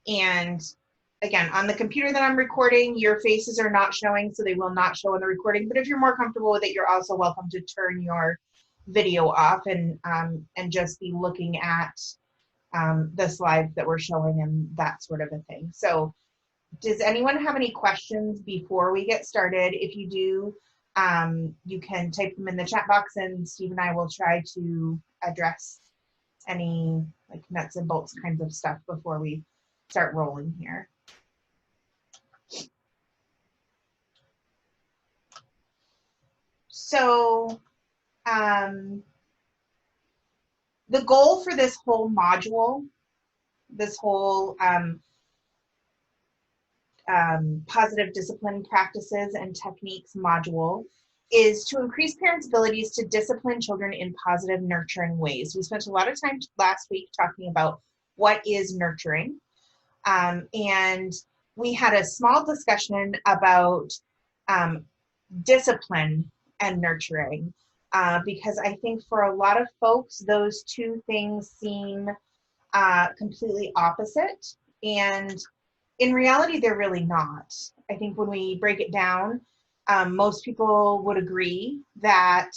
And again, on the computer that I'm recording, your faces are not showing, so they will not show in the recording. But if you're more comfortable with it, you're also welcome to turn your video off and just be looking at the slides that we're showing and that sort of a thing. So does anyone have any questions before we get started? If you do, you can type them in the chat box and Steve and I will try to address any like nuts and bolts kinds of stuff before we start rolling here. So the goal for this whole module, this whole positive discipline practices and techniques module, is to increase parents' abilities to discipline children in positive, nurturing ways. We spent a lot of time last week talking about what is nurturing. And we had a small discussion about discipline and nurturing, because I think for a lot of folks, those two things seem completely opposite. And in reality, they're really not. I think when we break it down, most people would agree that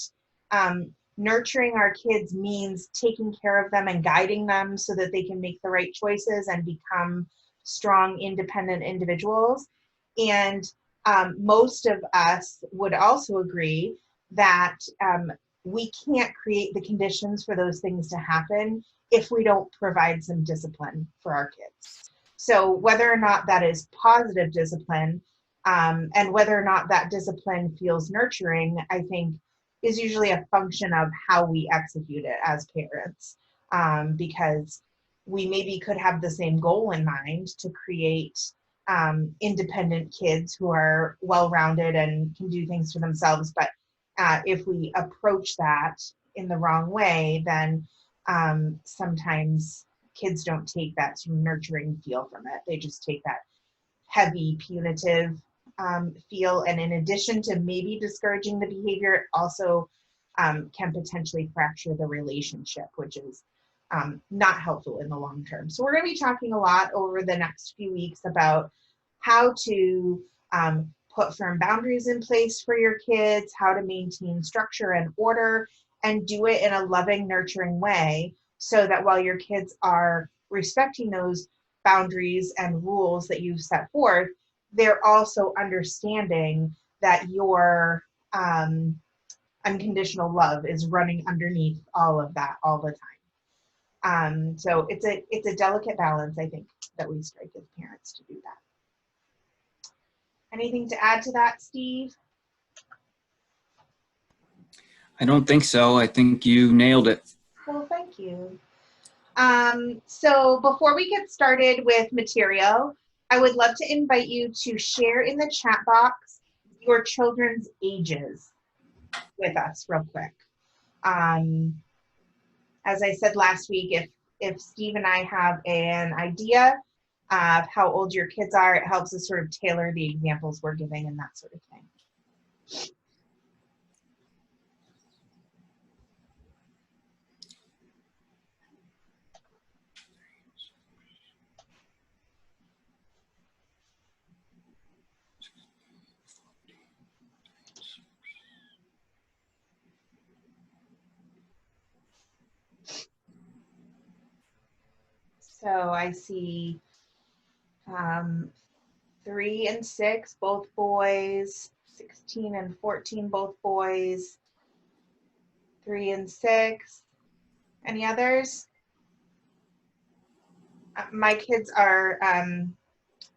nurturing our kids means taking care of them and guiding them so that they can make the right choices and become strong, independent individuals. And most of us would also agree that we can't create the conditions for those things to happen if we don't provide some discipline for our kids. So whether or not that is positive discipline, and whether or not that discipline feels nurturing, I think is usually a function of how we execute it as parents, because we maybe could have the same goal in mind to create independent kids who are well-rounded and can do things for themselves. But if we approach that in the wrong way, then sometimes kids don't take that sort of nurturing feel from it. They just take that heavy, punitive feel. And in addition to maybe discouraging the behavior, it also can potentially fracture the relationship, which is not helpful in the long term. So we're going to be talking a lot over the next few weeks about how to put firm boundaries in place for your kids, how to maintain structure and order, and do it in a loving, nurturing way, so that while your kids are respecting those boundaries and rules that you've set forth, they're also understanding that your unconditional love is running underneath all of that all the time. So it's a delicate balance, I think, that we strike as parents to do that. Anything to add to that, Steve? I don't think so. I think you nailed it. Well, thank you. So before we get started with material, I would love to invite you to share in the chat box your children's ages with us real quick. As I said last week, if Steve and I have an idea of how old your kids are, it helps us sort of tailor the examples we're giving and that sort of thing. So I see 3 and 6, both boys, 16 and 14, both boys, 3 and 6. Any others? My kids are,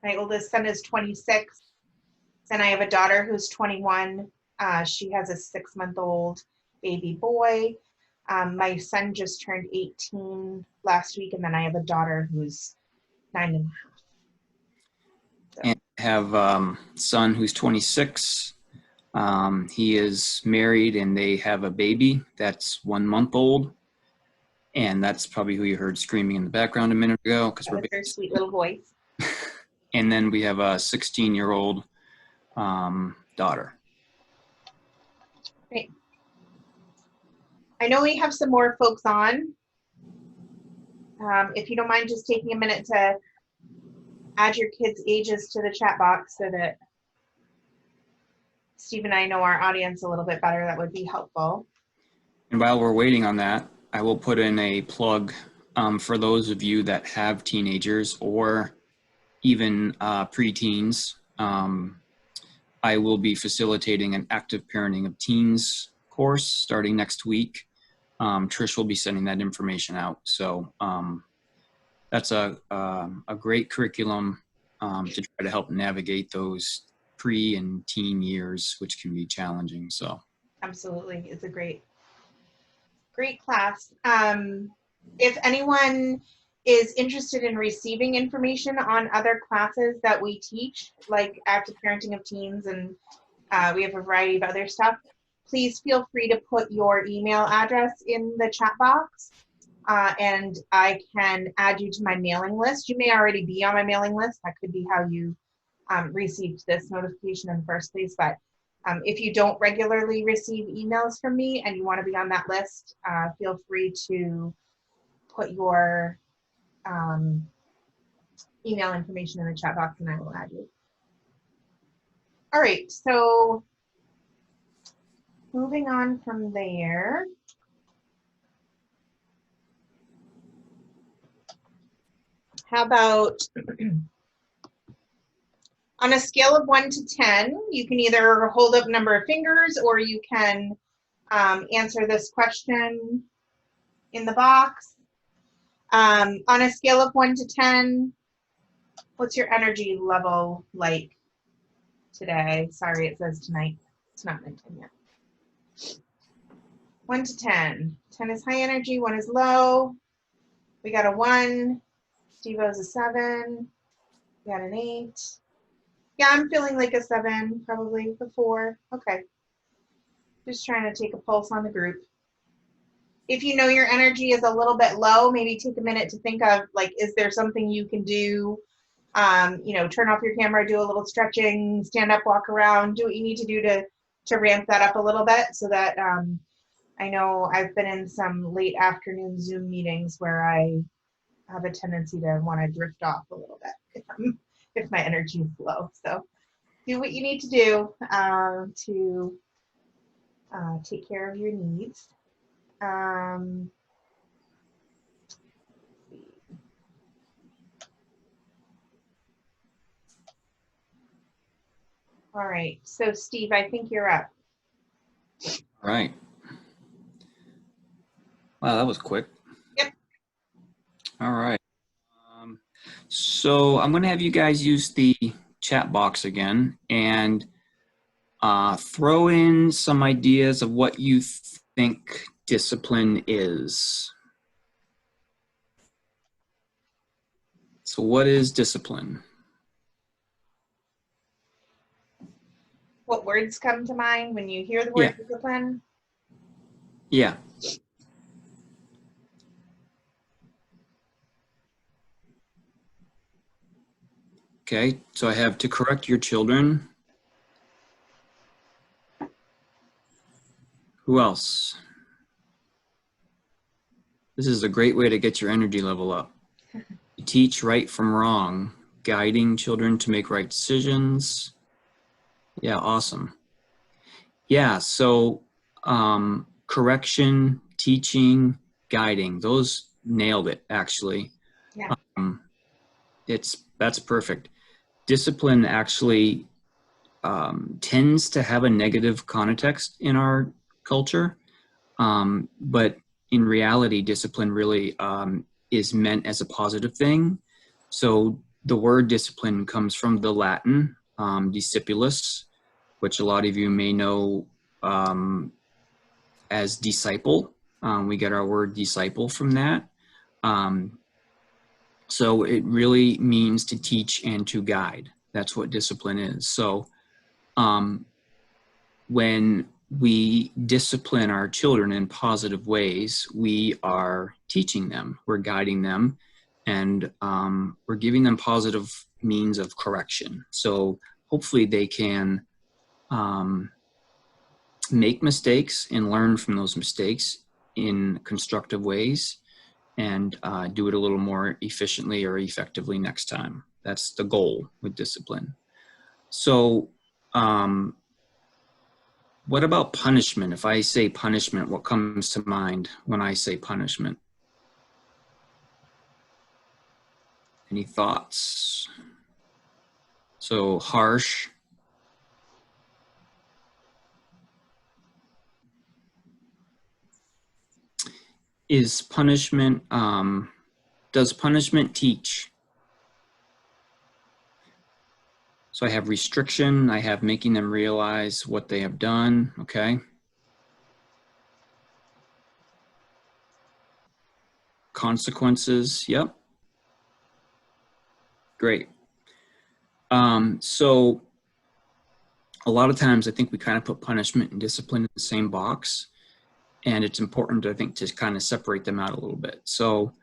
my oldest son is 26, and I have a daughter who's 21. She has a 6-month-old baby boy. My son just turned 18 last week, and then I have a daughter who's 9 1/2. So. And I have a son who's 26. He is married and they have a baby that's 1 month old. And that's probably who you heard screaming in the background a minute ago. That was her sweet little voice. And then we have a 16-year-old daughter. Great. I know we have some more folks on. If you don't mind just taking a minute to add your kids' ages to the chat box so that Steve and I know our audience a little bit better. That would be helpful. And while we're waiting on that, I will put in a plug for those of you that have teenagers or even preteens. I will be facilitating an active parenting of teens course starting next week. Trish will be sending that information out. So that's a great curriculum to try to help navigate those pre and teen years, which can be challenging. So absolutely, it's a great class. If anyone is interested in receiving information on other classes that we teach, like active parenting of teens, and we have a variety of other stuff, please feel free to put your email address in the chat box, and I can add you to my mailing list. You may already be on my mailing list. That could be how you received this notification in the first place, but if you don't regularly receive emails from me and you want to be on that list, feel free to put your email information in the chat box and I will add you. All right, so moving on from there. How about on a scale of 1 to 10, you can either hold up number of fingers or you can answer this question in the box. On a scale of 1 to 10, what's your energy level like today? Sorry, it says tonight. It's not meant 10 yet. 1 to 10. 10 is high energy, 1 is low. We got a 1. Steve-O's a 7. We got an 8. Yeah, I'm feeling like a 7, probably a 4. Okay. Just trying to take a pulse on the group. If you know your energy is a little bit low, maybe take a minute to think of, like, is there something you can do? You know, turn off your camera, do a little stretching, stand up, walk around, do what you need to do to ramp that up a little bit so that I know I've been in some late afternoon Zoom meetings where I have a tendency to want to drift off a little bit if my energy is low. So do what you need to do to take care of your needs. All right, so Steve, I think you're up. all right. Wow, that was quick. Yep. All right. So I'm going to have you guys use the chat box again and throw in some ideas of what you think discipline is. So what is discipline? What words come to mind when you hear the word discipline? Yeah. Okay, so I have to correct your children. Who else? This is a great way to get your energy level up. Teach right from wrong, guiding children to make right decisions. Yeah, awesome. Yeah, so correction, teaching, guiding, those nailed it actually. Yeah. That's perfect. Discipline actually tends to have a negative context in our culture, but in reality, discipline really is meant as a positive thing. So the word discipline comes from the Latin discipulus, which a lot of you may know as disciple. We get our word disciple from that. So it really means to teach and to guide. That's what discipline is. So when we discipline our children in positive ways, we are teaching them, we're guiding them, and we're giving them positive means of correction. So hopefully they can make mistakes and learn from those mistakes in constructive ways. and do it a little more efficiently or effectively next time. That's the goal with discipline. So what about punishment? If I say punishment, what comes to mind when I say punishment? Any thoughts? So harsh. Is punishment, does punishment teach? So I have restriction, I have making them realize what they have done, okay? Consequences, yep. Great. So a lot of times I think we kind of put punishment and discipline in the same box, and it's important, I think, to kind of separate them out a little bit. So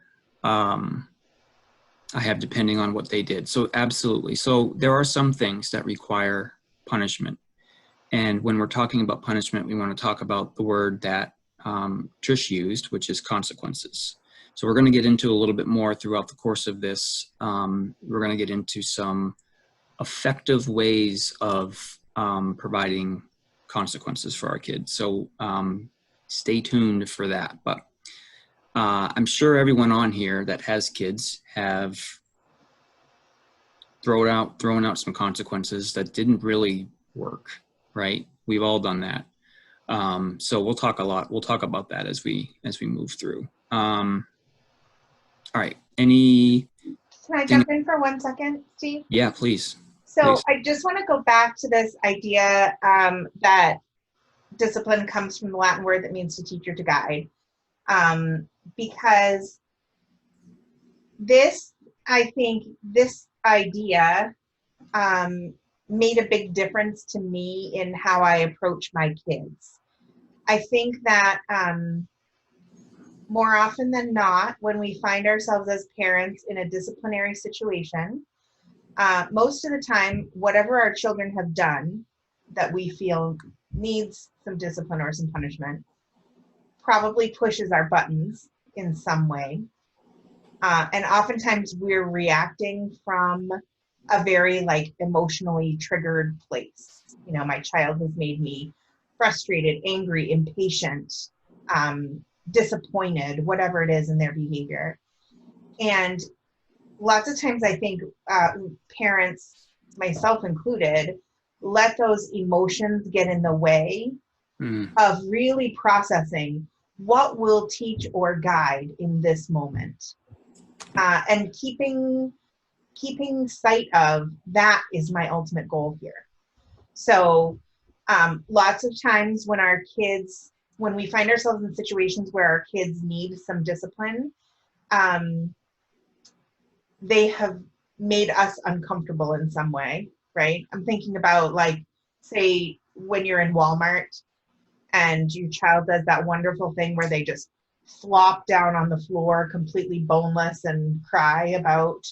I have depending on what they did. So absolutely. So there are some things that require punishment. And when we're talking about punishment, we want to talk about the word that Trish used, which is consequences. So we're going to get into a little bit more throughout the course of this. We're going to get into some effective ways of providing consequences for our kids. So stay tuned for that. But I'm sure everyone on here that has kids have thrown out some consequences that didn't really work, right? We've all done that. So we'll talk about that as we move through. All right. Can I jump in for 1 second, Steve? Yeah, please. So Please. I just want to go back to this idea that discipline comes from the Latin word that means to teach or to guide. Because I think this idea made a big difference to me in how I approach my kids. I think that more often than not, when we find ourselves as parents in a disciplinary situation, most of the time, whatever our children have done that we feel needs some discipline or some punishment probably pushes our buttons in some way. And oftentimes we're reacting from a very emotionally triggered place. You know, my child has made me frustrated, angry, impatient, disappointed, whatever it is in their behavior. And lots of times I think parents, myself included, let those emotions get in the way of really processing what will teach or guide in this moment. And keeping sight of that is my ultimate goal here. So lots of times when we find ourselves in situations where our kids need some discipline, they have made us uncomfortable in some way, right? I'm thinking about say when you're in Walmart and your child does that wonderful thing where they just flop down on the floor completely boneless and cry about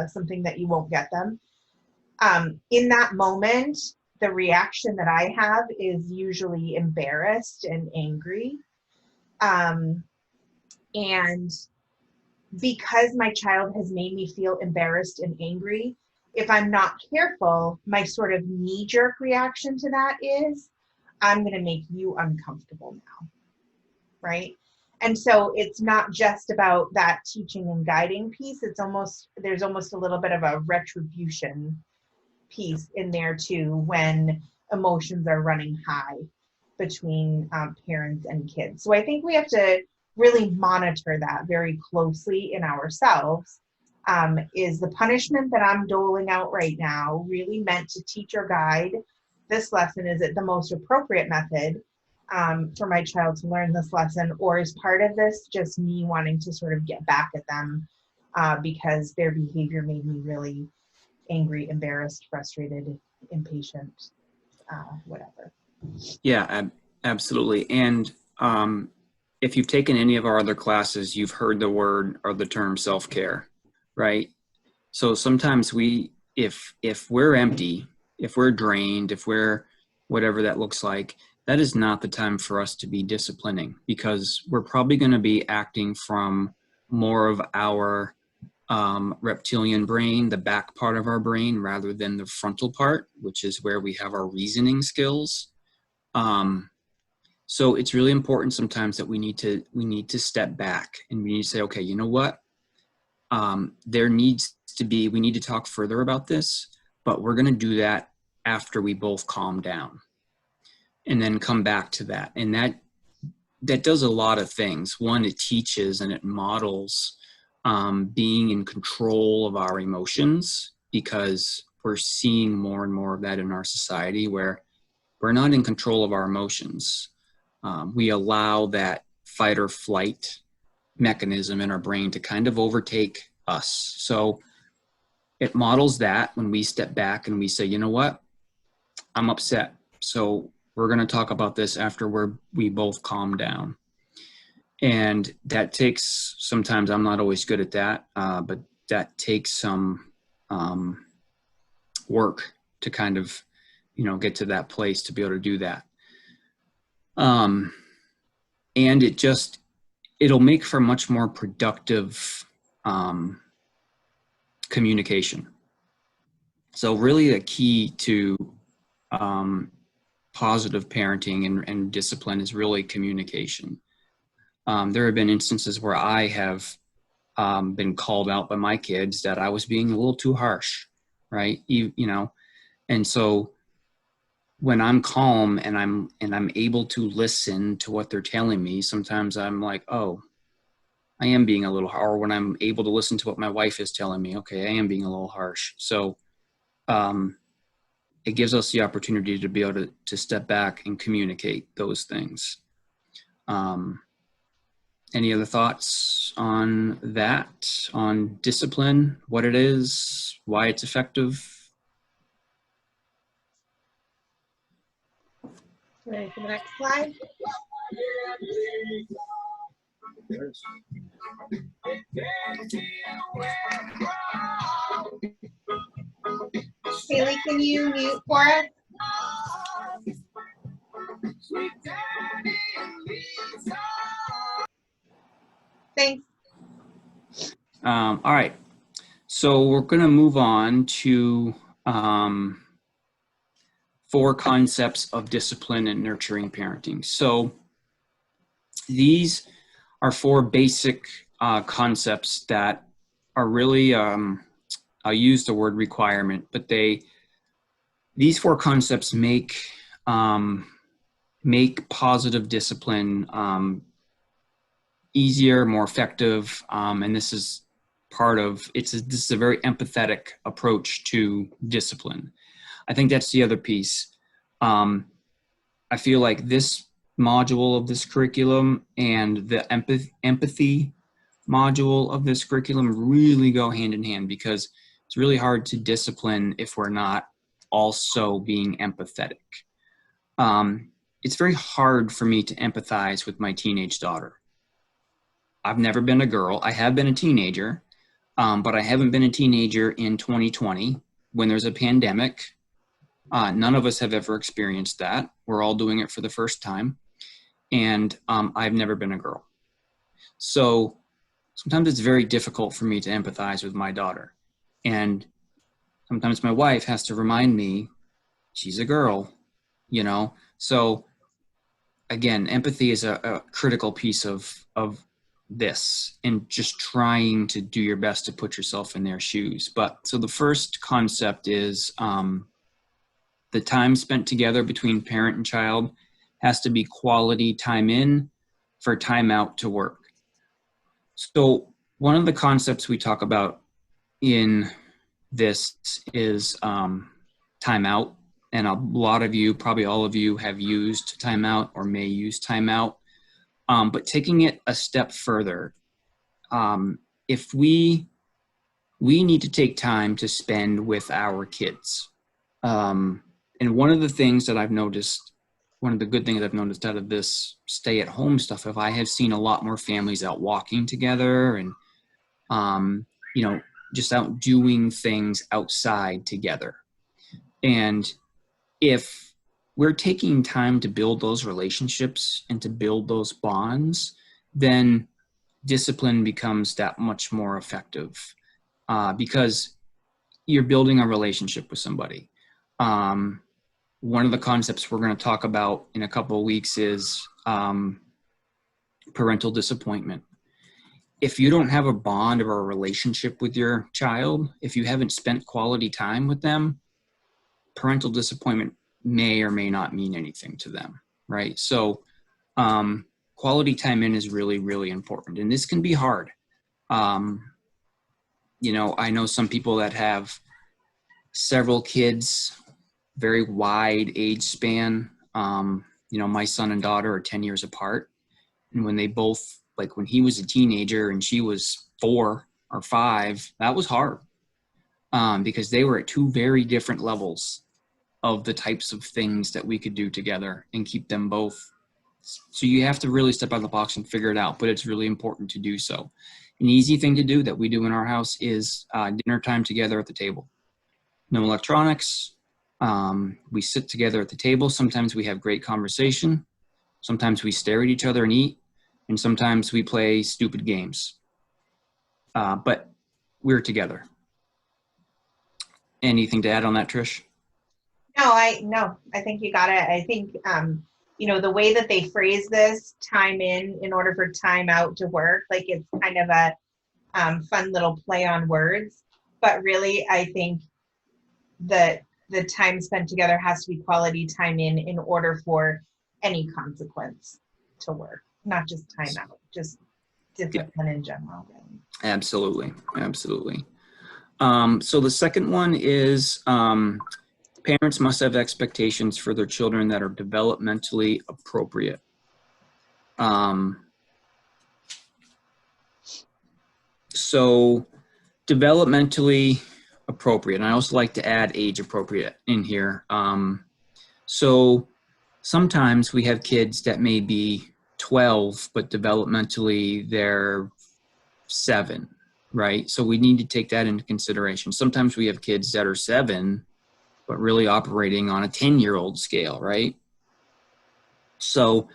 something that you won't get them. In that moment, the reaction that I have is usually embarrassed and angry. And because my child has made me feel embarrassed and angry, if I'm not careful, my sort of knee-jerk reaction to that is, I'm going to make you uncomfortable now, right? And so it's not just about that teaching and guiding piece. There's almost a little bit of a retribution piece in there too when emotions are running high between parents and kids. So I think we have to really monitor that very closely in ourselves. Is the punishment that I'm doling out right now really meant to teach or guide this lesson? Is it the most appropriate method for my child to learn this lesson? Or is part of this just me wanting to sort of get back at them because their behavior made me really angry, embarrassed, frustrated, impatient, whatever? Yeah, absolutely. And if you've taken any of our other classes, you've heard the word or the term self-care, right? So sometimes if we're empty, if we're drained, if we're whatever that looks like, that is not the time for us to be disciplining, because we're probably going to be acting from more of our reptilian brain, the back part of our brain, rather than the frontal part, which is where we have our reasoning skills. So it's really important sometimes that we need to step back and we need to say, okay, you know what? We need to talk further about this, but we're going to do that after we both calm down, and then come back to that. And that does a lot of things. One, it teaches and it models being in control of our emotions, because we're seeing more and more of that in our society where we're not in control of our emotions. We allow that fight or flight mechanism in our brain to kind of overtake us. So it models that when we step back and we say, you know what, I'm upset. So we're going to talk about this after we both calm down. And that takes, sometimes I'm not always good at that, but that takes some work to kind of, get to that place to be able to do that. And it'll make for much more productive communication. So really the key to positive parenting and discipline is really communication. There have been instances where I have been called out by my kids that I was being a little too harsh, right? And so when I'm calm and I'm able to listen to what they're telling me, sometimes I'm like, oh, I am being a little harsh. Or when I'm able to listen to what my wife is telling me, okay, I am being a little harsh. So it gives us the opportunity to be able to step back and communicate those things. Any other thoughts on that, on discipline, what it is, why it's effective? Ready for the next slide? Haley, can you mute for us? Thanks. All right. So we're going to move on to 4 concepts of discipline and nurturing parenting. So these are 4 basic concepts that are really, I'll use the word requirement, but these 4 concepts make positive discipline easier, more effective, and this is this is a very empathetic approach to discipline. I think that's the other piece. I feel like this module of this curriculum and the empathy module of this curriculum really go hand in hand, because it's really hard to discipline if we're not also being empathetic. It's very hard for me to empathize with my teenage daughter. I've never been a girl. I have been a teenager, but I haven't been a teenager in 2020 when there's a pandemic. None of us have ever experienced that. We're all doing it for the first time. And I've never been a girl. So sometimes it's very difficult for me to empathize with my daughter. And sometimes my wife has to remind me she's a girl, So again, empathy is a critical piece of this, and just trying to do your best to put yourself in their shoes. So the first concept is the time spent together between parent and child has to be quality time in for time out to work. So one of the concepts we talk about in this is time out. And a lot of you, probably all of you, have used timeout or may use timeout. But taking it a step further, if we need to take time to spend with our kids. And one of the things that I've noticed, one of the good things I've noticed out of this stay-at-home stuff, I have seen a lot more families out walking together and, just out doing things outside together. And if we're taking time to build those relationships and to build those bonds, then discipline becomes that much more effective because you're building a relationship with somebody. One of the concepts we're going to talk about in a couple of weeks is parental disappointment. If you don't have a bond or a relationship with your child, if you haven't spent quality time with them, parental disappointment may or may not mean anything to them, right? So quality time in is really, really important. And this can be hard. You know, I know some people that have several kids, very wide age span. You know, my son and daughter are 10 years apart. And when they both, like when he was a teenager and she was 4 or 5, that was hard because they were at 2 very different levels of the types of things that we could do together and keep them both. So you have to really step out of the box and figure it out, but it's really important to do so. An easy thing to do that we do in our house is dinner time together at the table. No electronics. We sit together at the table. Sometimes we have great conversation. Sometimes we stare at each other and eat. And sometimes we play stupid games. But we're together. Anything to add on that, Trish? No, I think you got it. I think, you know, the way that they phrase this, time in order for time out to work, like it's kind of a fun little play on words. But really, I think that the time spent together has to be quality time in order for any consequence to work, not just time out, just discipline in general. Really. Absolutely. Absolutely. So the second one is parents must have expectations for their children that are developmentally appropriate. So developmentally appropriate, and I also like to add age appropriate in here. So sometimes we have kids that may be 12, but developmentally they're 7, right? So we need to take that into consideration. Sometimes we have kids that are 7, but really operating on a 10-year-old scale, right? So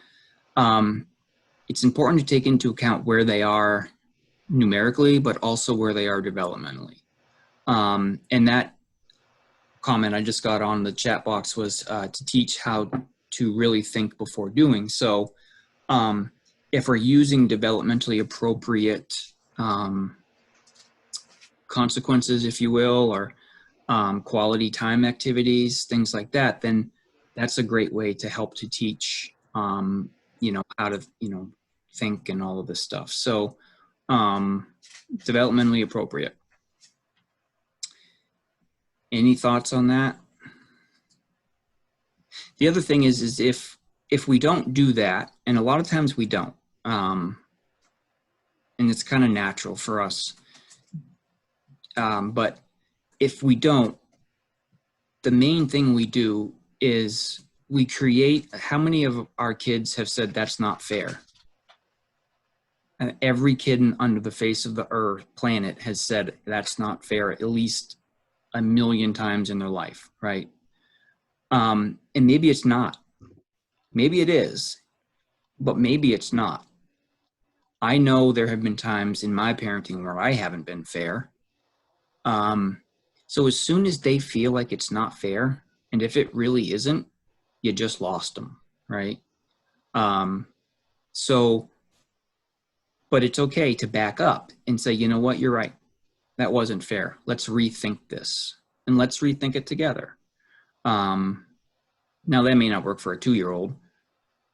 it's important to take into account where they are numerically, but also where they are developmentally. And that comment I just got on the chat box was to teach how to really think before doing. So if we're using developmentally appropriate consequences, if you will, or quality time activities, things like that, then that's a great way to help to teach, you know, how to, you know, think and all of this stuff. So developmentally appropriate. Any thoughts on that? The other thing is if we don't do that, and a lot of times we don't, and it's kind of natural for us, but if we don't, the main thing we do is we create, how many of our kids have said that's not fair? And every kid under the face of the earth planet has said that's not fair at least 1,000,000 times in their life, right? And maybe it's not. Maybe it is, but maybe it's not. I know there have been times in my parenting where I haven't been fair. So as soon as they feel like it's not fair, and if it really isn't, you just lost them, right? But it's okay to back up and say, you know what, you're right. That wasn't fair. Let's rethink this, and let's rethink it together. Now that may not work for a 2-year-old,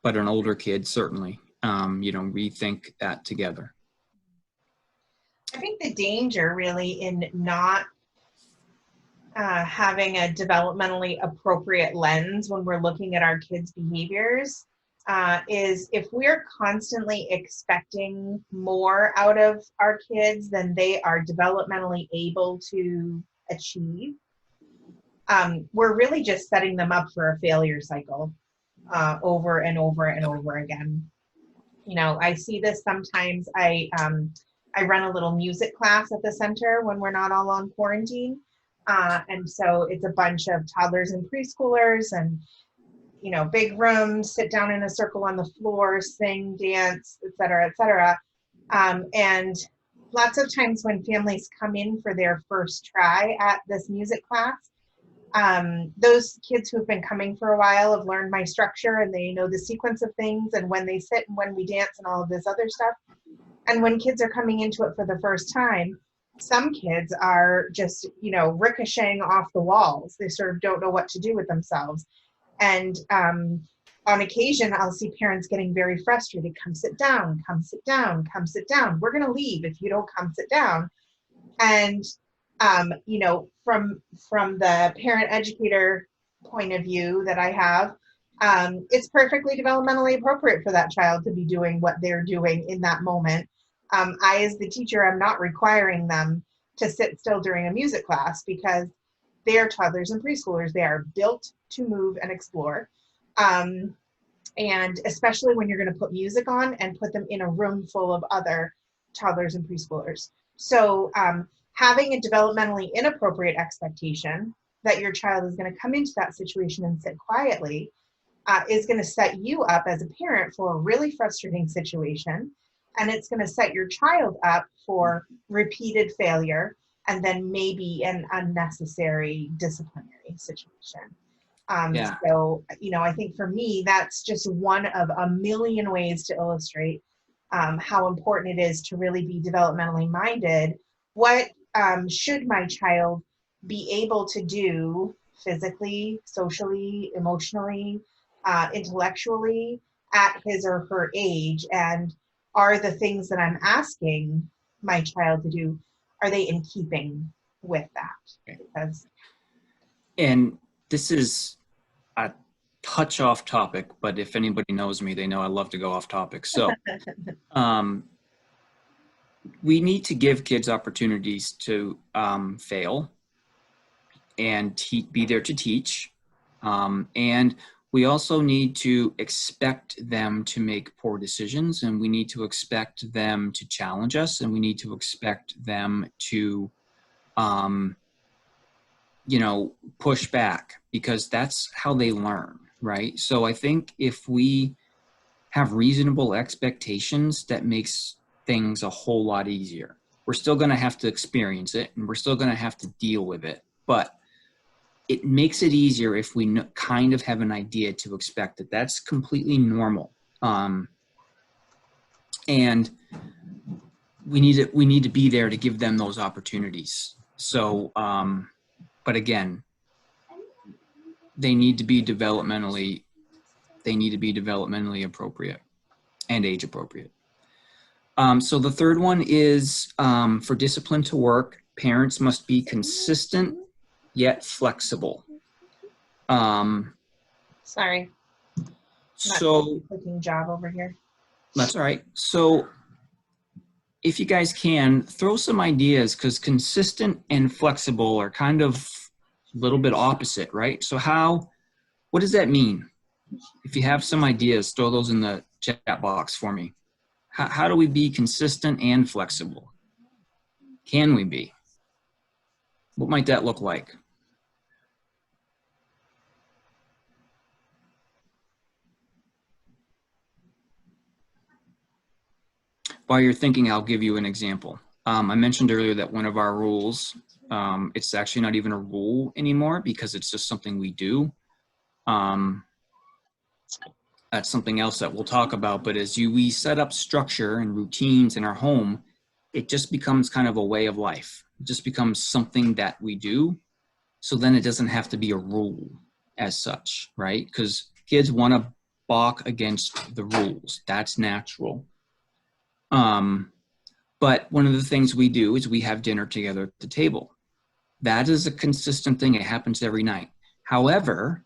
but an older kid, certainly, you know, rethink that together. I think the danger really in not having a developmentally appropriate lens when we're looking at our kids' behaviors is if we're constantly expecting more out of our kids than they are developmentally able to achieve, we're really just setting them up for a failure cycle over and over and over again. You know, I see this sometimes. I run a little music class at the center when we're not all on quarantine. And so it's a bunch of toddlers and preschoolers and, you know, big rooms, sit down in a circle on the floor, sing, dance, et cetera, et cetera. And lots of times when families come in for their first try at this music class, those kids who've been coming for a while have learned my structure and they know the sequence of things and when they sit and when we dance and all of this other stuff. And when kids are coming into it for the first time, some kids are just, ricocheting off the walls. They sort of don't know what to do with themselves. And on occasion, I'll see parents getting very frustrated. Come sit down, come sit down, come sit down. We're going to leave if you don't come sit down. And, from the parent educator point of view that I have, it's perfectly developmentally appropriate for that child to be doing what they're doing in that moment. I, as the teacher, am not requiring them to sit still during a music class because they are toddlers and preschoolers. They are built to move and explore. And especially when you're going to put music on and put them in a room full of other toddlers and preschoolers. So having a developmentally inappropriate expectation that your child is going to come into that situation and sit quietly is going to set you up as a parent for a really frustrating situation. And it's going to set your child up for repeated failure and then maybe an unnecessary disciplinary situation. Yeah. So, I think for me, that's just one of a million ways to illustrate how important it is to really be developmentally minded. What should my child be able to do physically, socially, emotionally, intellectually at his or her age? And are the things that I'm asking my child to do, are they in keeping with that? Because And this is a touch off topic, but if anybody knows me, they know I love to go off topic. So we need to give kids opportunities to fail and be there to teach. And we also need to expect them to make poor decisions, and we need to expect them to challenge us, and we need to expect them to push back, because that's how they learn, right? So I think if we have reasonable expectations, that makes things a whole lot easier. We're still going to have to experience it and we're still going to have to deal with it, but it makes it easier if we kind of have an idea to expect that that's completely normal. And we need to be there to give them those opportunities. So, but again, they need to be developmentally appropriate and age appropriate. So the third one is for discipline to work, parents must be consistent yet flexible. Sorry. So clicking job over here. That's all right. So if you guys can, throw some ideas, because consistent and flexible are kind of a little bit opposite, right? So what does that mean? If you have some ideas, throw those in the chat box for me. How do we be consistent and flexible? Can we be? What might that look like? While you're thinking, I'll give you an example. I mentioned earlier that one of our rules, it's actually not even a rule anymore because it's just something we do. That's something else that we'll talk about, but as we set up structure and routines in our home, it just becomes kind of a way of life. It just becomes something that we do. So then it doesn't have to be a rule as such, right? Because kids want to balk against the rules. That's natural. But one of the things we do is we have dinner together at the table. That is a consistent thing. It happens every night. However,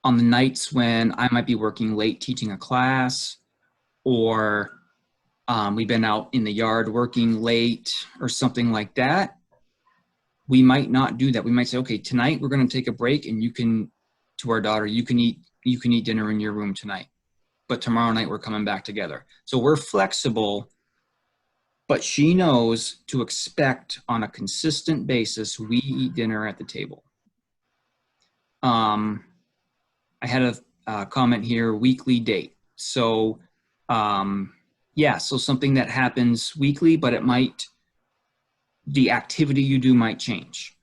on the nights when I might be working late teaching a class, or we've been out in the yard working late or something like that, we might not do that. We might say, okay, tonight we're going to take a break, and to our daughter, you can eat dinner in your room tonight, but tomorrow night we're coming back together. So we're flexible, but she knows to expect on a consistent basis we eat dinner at the table. I had a comment here, weekly date. So Yeah, so something that happens weekly, but the activity you do might change.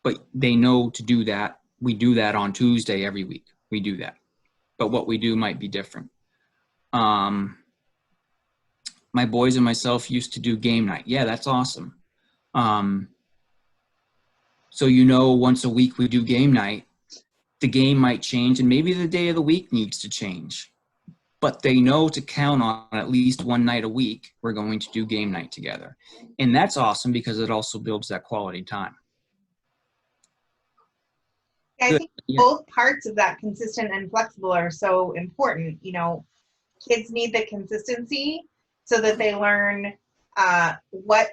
But they know to do that. We do that on Tuesday every week. We do that. But what we do might be different. My boys and myself used to do game night. Yeah, that's awesome. Um, so once a week we do game night. The game might change, and maybe the day of the week needs to change. But they know to count on at least one night a week, we're going to do game night together. And that's awesome because it also builds that quality time. I Good. think Yeah. both parts of that consistent and flexible are so important. Kids need the consistency so that they learn what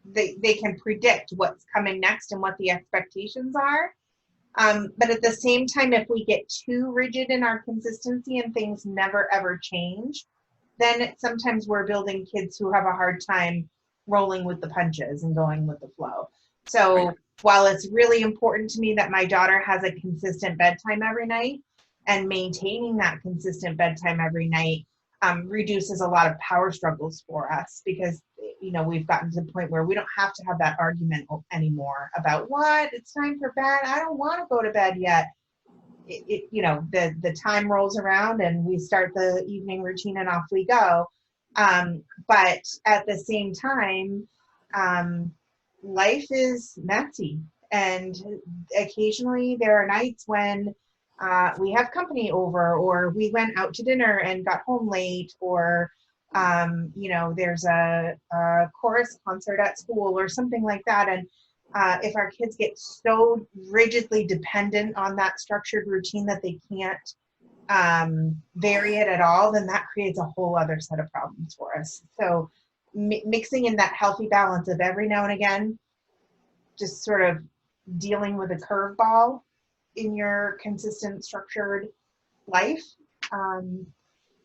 they can predict what's coming next and what the expectations are. But at the same time, if we get too rigid in our consistency and things never ever change, then sometimes we're building kids who have a hard time rolling with the punches and going with the flow. So Right. while it's really important to me that my daughter has a consistent bedtime every night, and maintaining that consistent bedtime every night reduces a lot of power struggles for us, because we've gotten to the point where we don't have to have that argument anymore about what it's time for bed. I don't want to go to bed yet. The time rolls around and we start the evening routine and off we go. But at the same time, life is messy, and occasionally there are nights when we have company over, or we went out to dinner and got home late, or there's a chorus concert at school or something like that. And if our kids get so rigidly dependent on that structured routine that they can't vary it at all, then that creates a whole other set of problems for us. So mixing in that healthy balance of every now and again, just sort of dealing with a curveball in your consistent structured life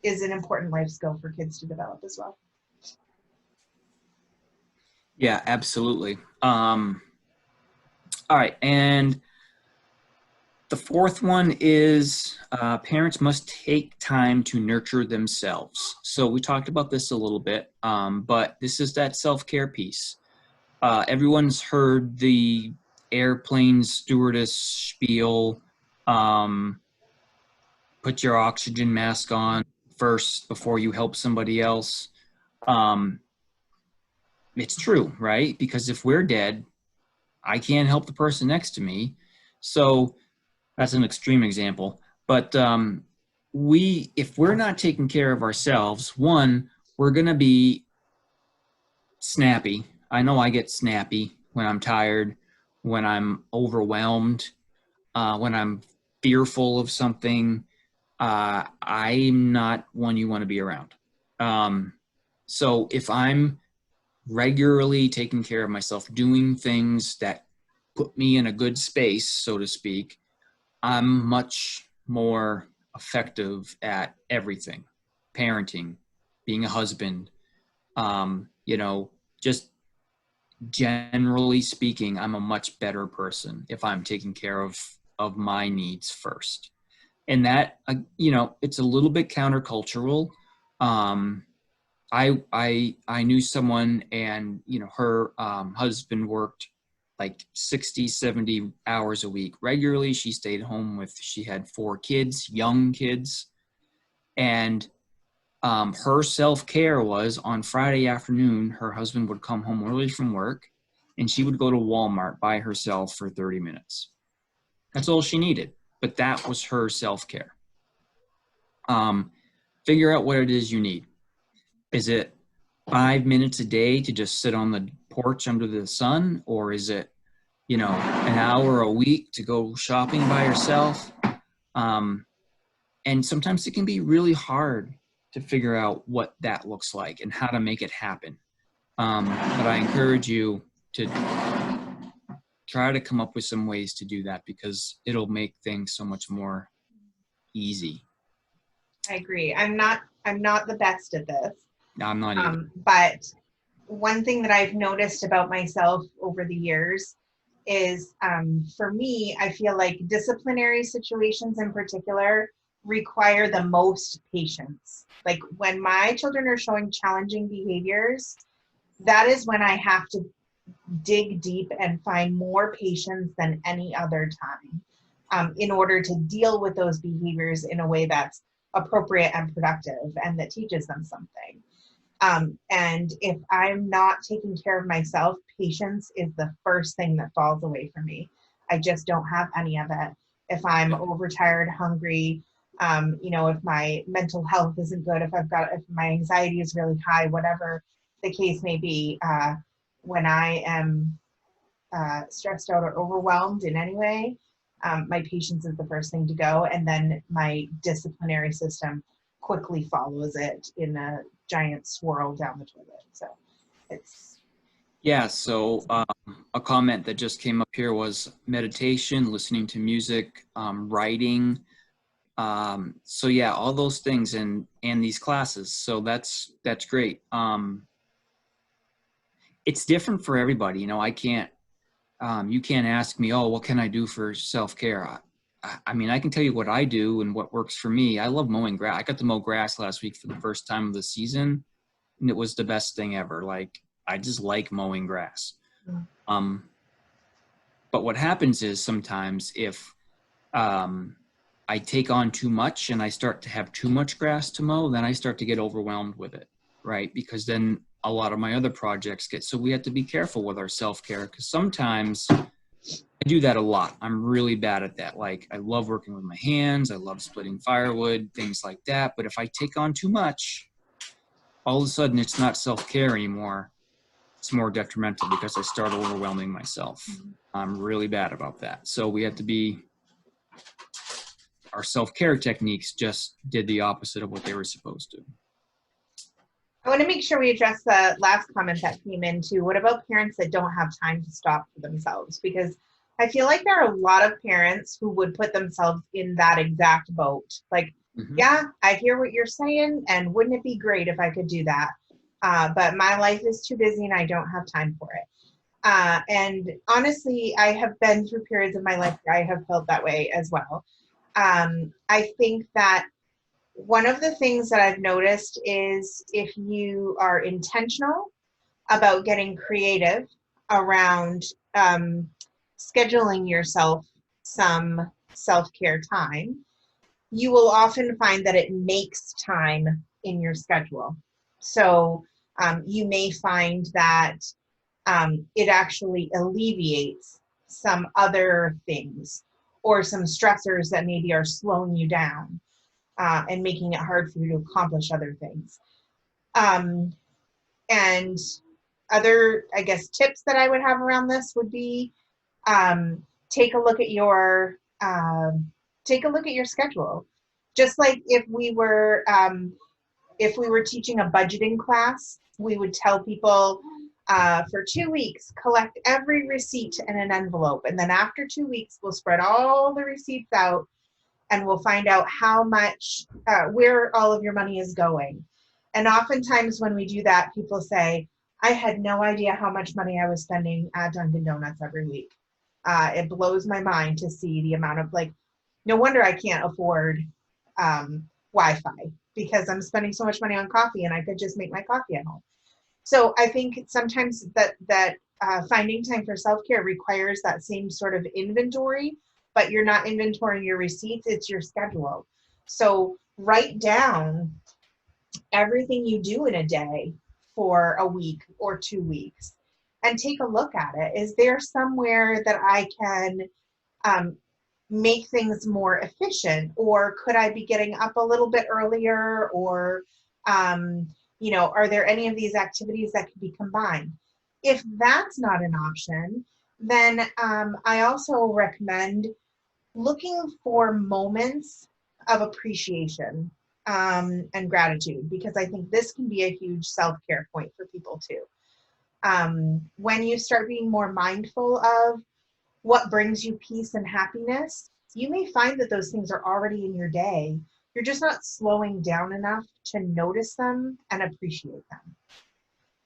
is an important life skill for kids to develop as well. Yeah, absolutely. All right. And the fourth one is parents must take time to nurture themselves. So we talked about this a little bit, but this is that self-care piece. Everyone's heard the airplane stewardess spiel. Put your oxygen mask on first before you help somebody else. It's true, right? Because if we're dead, I can't help the person next to me. So that's an extreme example. But if we're not taking care of ourselves, one, we're going to be snappy. I know I get snappy when I'm tired, when I'm overwhelmed, when I'm fearful of something. I'm not one you want to be around. So if I'm regularly taking care of myself, doing things that put me in a good space, so to speak, I'm much more effective at everything. Parenting, being a husband, just generally speaking, I'm a much better person if I'm taking care of my needs first. And that, it's a little bit countercultural. I knew someone, and her husband worked like 60, 70 hours a week regularly. She stayed home she had 4 kids, young kids. And her self-care was on Friday afternoon, her husband would come home early from work and she would go to Walmart by herself for 30 minutes. That's all she needed. But that was her self-care. Figure out what it is you need. Is it 5 minutes a day to just sit on the porch under the sun? Or is it, an hour a week to go shopping by yourself? And sometimes it can be really hard to figure out what that looks like and how to make it happen. But I encourage you to try to come up with some ways to do that, because it'll make things so much more easy. I agree. I'm not the best at this. No, I'm not either. But one thing that I've noticed about myself over the years is, for me, I feel like disciplinary situations in particular require the most patience. Like when my children are showing challenging behaviors, that is when I have to dig deep and find more patience than any other time, in order to deal with those behaviors in a way that's appropriate and productive and that teaches them something. And if I'm not taking care of myself, patience is the first thing that falls away from me. I just don't have any of it. If I'm overtired, hungry, if my mental health isn't good, if my anxiety is really high, whatever the case may be, when I am stressed out or overwhelmed in any way, my patience is the first thing to go, and then my disciplinary system quickly follows it in a giant swirl down the toilet. So it's Yeah, so a comment that just came up here was meditation, listening to music, writing. So yeah, all those things and these classes. So that's great. It's different for everybody. You know, you can't ask me, oh, what can I do for self-care? I mean, I can tell you what I do and what works for me. I love mowing grass. I got to mow grass last week for the first time of the season, and it was the best thing ever. Like, I just like mowing grass. But what happens is sometimes if I take on too much and I start to have too much grass to mow, then I start to get overwhelmed with it, right? Because then a lot of my other projects so we have to be careful with our self-care, because sometimes I do that a lot. I'm really bad at that. Like, I love working with my hands. I love splitting firewood, things like that. But if I take on too much, all of a sudden it's not self-care anymore. It's more detrimental because I start overwhelming myself. I'm really bad about that. So we have to be, our self-care techniques just did the opposite of what they were supposed to. I want to make sure we address the last comment that came in too. What about parents that don't have time to stop for themselves? Because I feel like there are a lot of parents who would put themselves in that exact boat. Like, yeah, I hear what you're saying, and wouldn't it be great if I could do that? But my life is too busy and I don't have time for it. And honestly, I have been through periods of my life where I have felt that way as well. I think that one of the things that I've noticed is if you are intentional about getting creative around scheduling yourself some self-care time, you will often find that it makes time in your schedule. So you may find that it actually alleviates some other things or some stressors that maybe are slowing you down and making it hard for you to accomplish other things. And other, I guess, tips that I would have around this would be take a look at your schedule. Just like if we were teaching a budgeting class, we would tell people for 2 weeks, collect every receipt in an envelope. And then after 2 weeks, we'll spread all the receipts out and we'll find out how much, where all of your money is going. And oftentimes when we do that, people say, I had no idea how much money I was spending at Dunkin' Donuts every week. It blows my mind to see the amount of, like, no wonder I can't afford Wi-Fi, because I'm spending so much money on coffee and I could just make my coffee at home. So I think sometimes that finding time for self-care requires that same sort of inventory, but you're not inventorying your receipts, it's your schedule. So write down everything you do in a day for a week or 2 weeks and take a look at it. Is there somewhere that I can make things more efficient, or could I be getting up a little bit earlier, or are there any of these activities that could be combined? If that's not an option, then I also recommend looking for moments of appreciation and gratitude, because I think this can be a huge self-care point for people too. When you start being more mindful of what brings you peace and happiness, you may find that those things are already in your day. You're just not slowing down enough to notice them and appreciate them.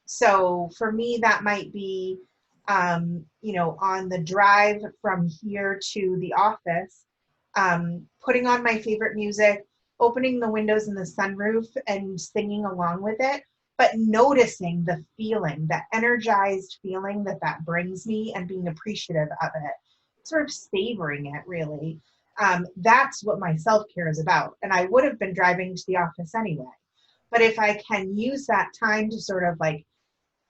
So for me, that might be, on the drive from here to the office, putting on my favorite music, opening the windows in the sunroof and singing along with it, but noticing the feeling, that energized feeling that that brings me and being appreciative of it, sort of savoring it really. That's what my self-care is about. And I would have been driving to the office anyway. But if I can use that time to sort of like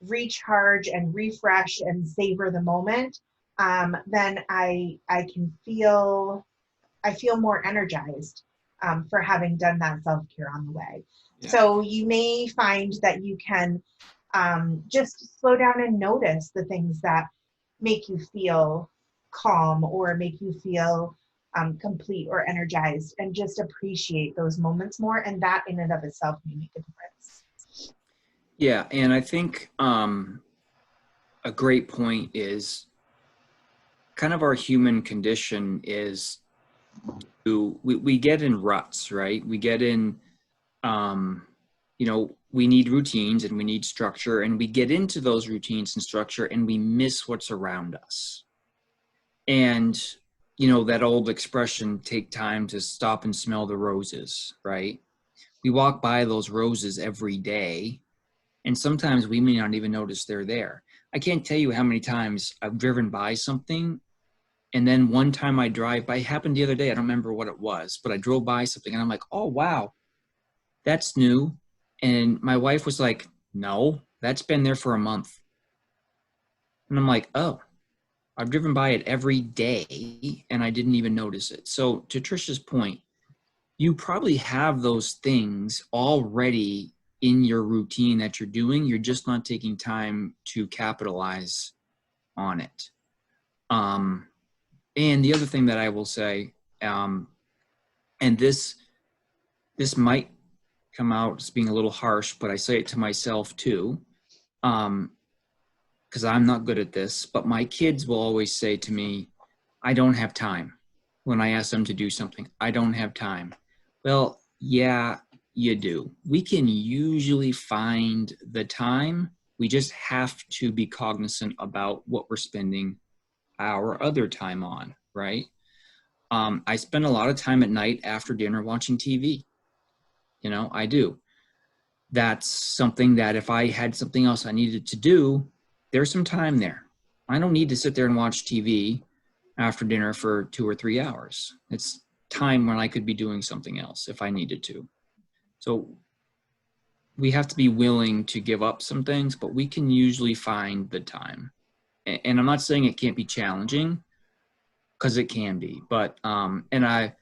recharge and refresh and savor the moment, then I can feel, I feel more energized for having done that self-care on the way. Yeah. So you may find that you can just slow down and notice the things that make you feel calm or make you feel complete or energized, and just appreciate those moments more. And that in and of itself may make a difference. Yeah, and I think a great point is kind of our human condition is we get in ruts, right? We get in, we need routines and we need structure, and we get into those routines and structure and we miss what's around us. And, that old expression, take time to stop and smell the roses, right? We walk by those roses every day, and sometimes we may not even notice they're there. I can't tell you how many times I've driven by something, and then one time I drive by, it happened the other day, I don't remember what it was, but I drove by something and I'm like, oh, wow, that's new. And my wife was like, no, that's been there for a month. And I'm like, oh, I've driven by it every day and I didn't even notice it. So to Trisha's point, you probably have those things already in your routine that you're doing. You're just not taking time to capitalize on it. And the other thing that I will say, and this might come out as being a little harsh, but I say it to myself too, because I'm not good at this, but my kids will always say to me, I don't have time. When I ask them to do something, I don't have time. Well, yeah, you do. We can usually find the time. We just have to be cognizant about what we're spending our other time on, right? I spend a lot of time at night after dinner watching TV. I do. That's something that if I had something else I needed to do, there's some time there. I don't need to sit there and watch TV after dinner for 2 or 3 hours. It's time when I could be doing something else if I needed to. So we have to be willing to give up some things, but we can usually find the time. And I'm not saying it can't be challenging, because it can be, but and I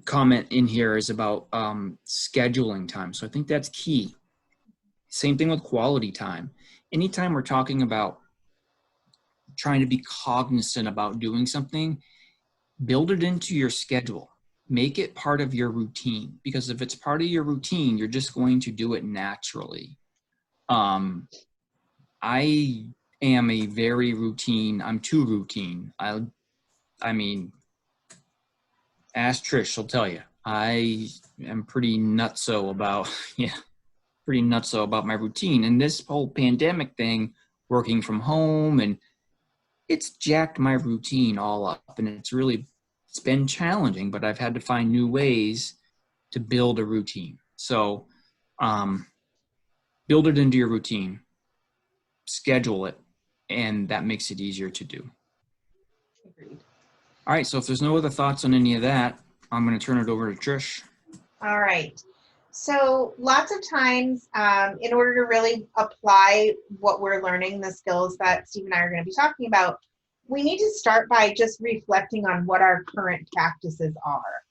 comment in here is about scheduling time. So I think that's key. Same thing with quality time. Anytime we're talking about trying to be cognizant about doing something, build it into your schedule. Make it part of your routine, because if it's part of your routine, you're just going to do it naturally. I am a very routine. I'm too routine. I mean, ask Trish, she'll tell you. I am pretty nutso about, pretty nutso about my routine. And this whole pandemic thing, working from home, and it's jacked my routine all up. And it's been challenging, but I've had to find new ways to build a routine. So build it into your routine, schedule it, and that makes it easier to do. Agreed. All right, so if there's no other thoughts on any of that, I'm going to turn it over to Trish. All right. So lots of times, in order to really apply what we're learning, the skills that Steve and I are going to be talking about, we need to start by just reflecting on what our current practices are.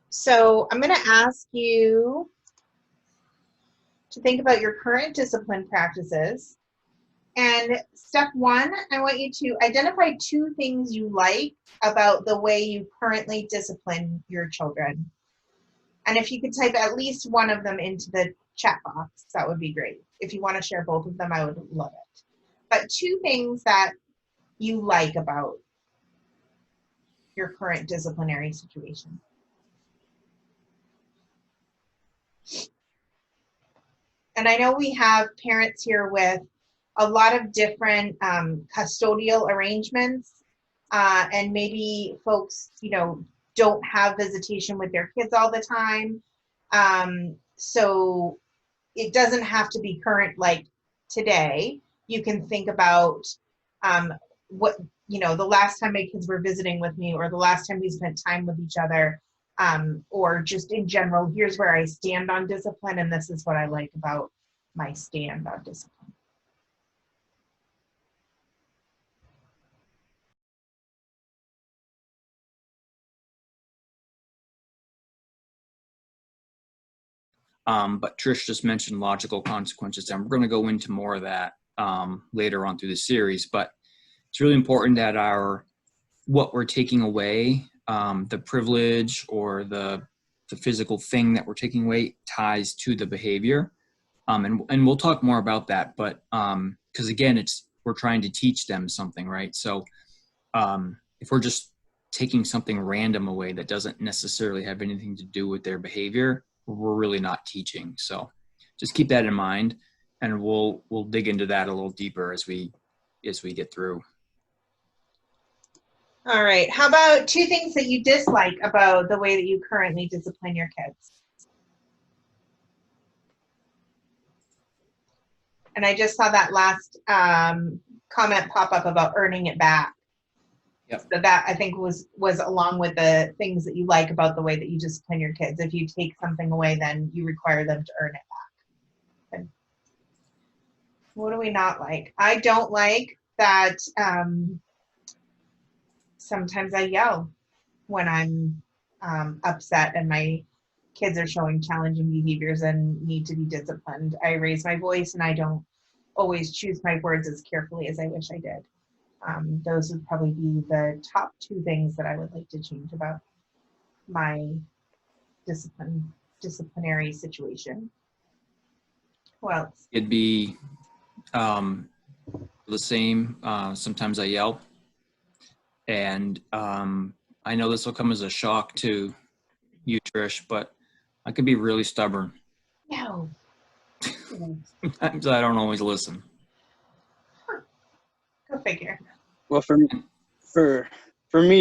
So I'm going to ask you to think about your current discipline practices. And step one, I want you to identify 2 things you like about the way you currently discipline your children. And if you could type at least one of them into the chat box, that would be great. If you want to share both of them, I would love it. But 2 things that you like about your current disciplinary situation. And I know we have parents here with a lot of different custodial arrangements, and maybe folks, don't have visitation with their kids all the time. So it doesn't have to be current like today. You can think about what, the last time my kids were visiting with me, or the last time we spent time with each other, or just in general, here's where I stand on discipline, and this is what I like about my stand on discipline. But Trish just mentioned logical consequences, and we're going to go into more of that later on through the series. But it's really important that what we're taking away, the privilege or the physical thing that we're taking away, ties to the behavior. And we'll talk more about that. But because again, we're trying to teach them something, right? So if we're just taking something random away that doesn't necessarily have anything to do with their behavior, we're really not teaching. So just keep that in mind, and we'll dig into that a little deeper as we get through. All right. How about 2 things that you dislike about the way that you currently discipline your kids? And I just saw that last comment pop up about earning it back. Yep. So that, I think, was along with the things that you like about the way that you discipline your kids. If you take something away, then you require them to earn it back. And what do we not like? I don't like that sometimes I yell when I'm upset and my kids are showing challenging behaviors and need to be disciplined. I raise my voice, and I don't always choose my words as carefully as I wish I did. Those would probably be the top 2 things that I would like to change about my disciplinary situation. Who else? It'd be the same. Sometimes I yell, and I know this will come as a shock to you, Trish, but I can be really stubborn. No. Sometimes I don't always listen. Go figure. Well, for me,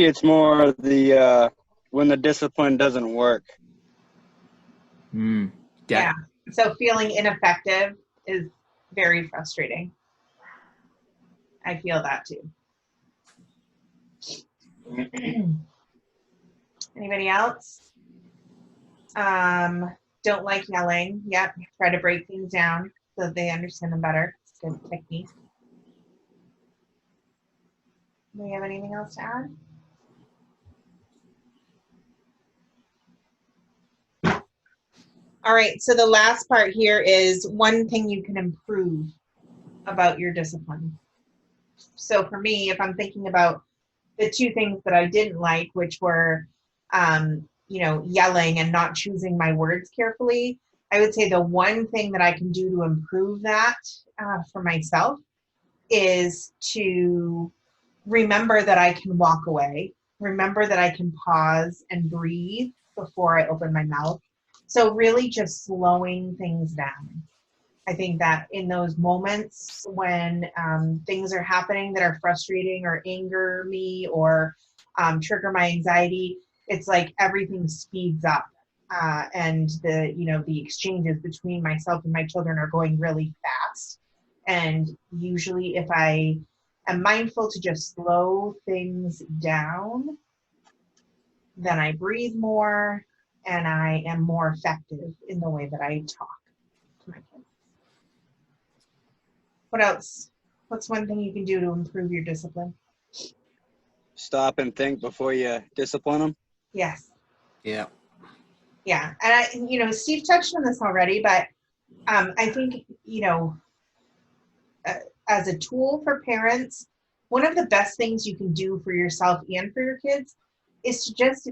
it's more the when the discipline doesn't work. Yeah. So feeling ineffective is very frustrating. I feel that too. Anybody else? Don't like yelling. Yep. Try to break things down so that they understand them better. It's a good technique. Do we have anything else to add? All right, so the last part here is one thing you can improve about your discipline. So for me, if I'm thinking about the 2 things that I didn't like, which were, yelling and not choosing my words carefully, I would say the one thing that I can do to improve that for myself is to remember that I can walk away, remember that I can pause and breathe before I open my mouth. So really just slowing things down. I think that in those moments when things are happening that are frustrating or anger me or trigger my anxiety, it's like everything speeds up, and the exchanges between myself and my children are going really fast. And usually if I am mindful to just slow things down, then I breathe more and I am more effective in the way that I talk to my kids. What else? What's one thing you can do to improve your discipline? Stop and think before you discipline them. Yes. Yeah. Yeah. And Steve touched on this already, but I think, as a tool for parents, one of the best things you can do for yourself and for your kids is to just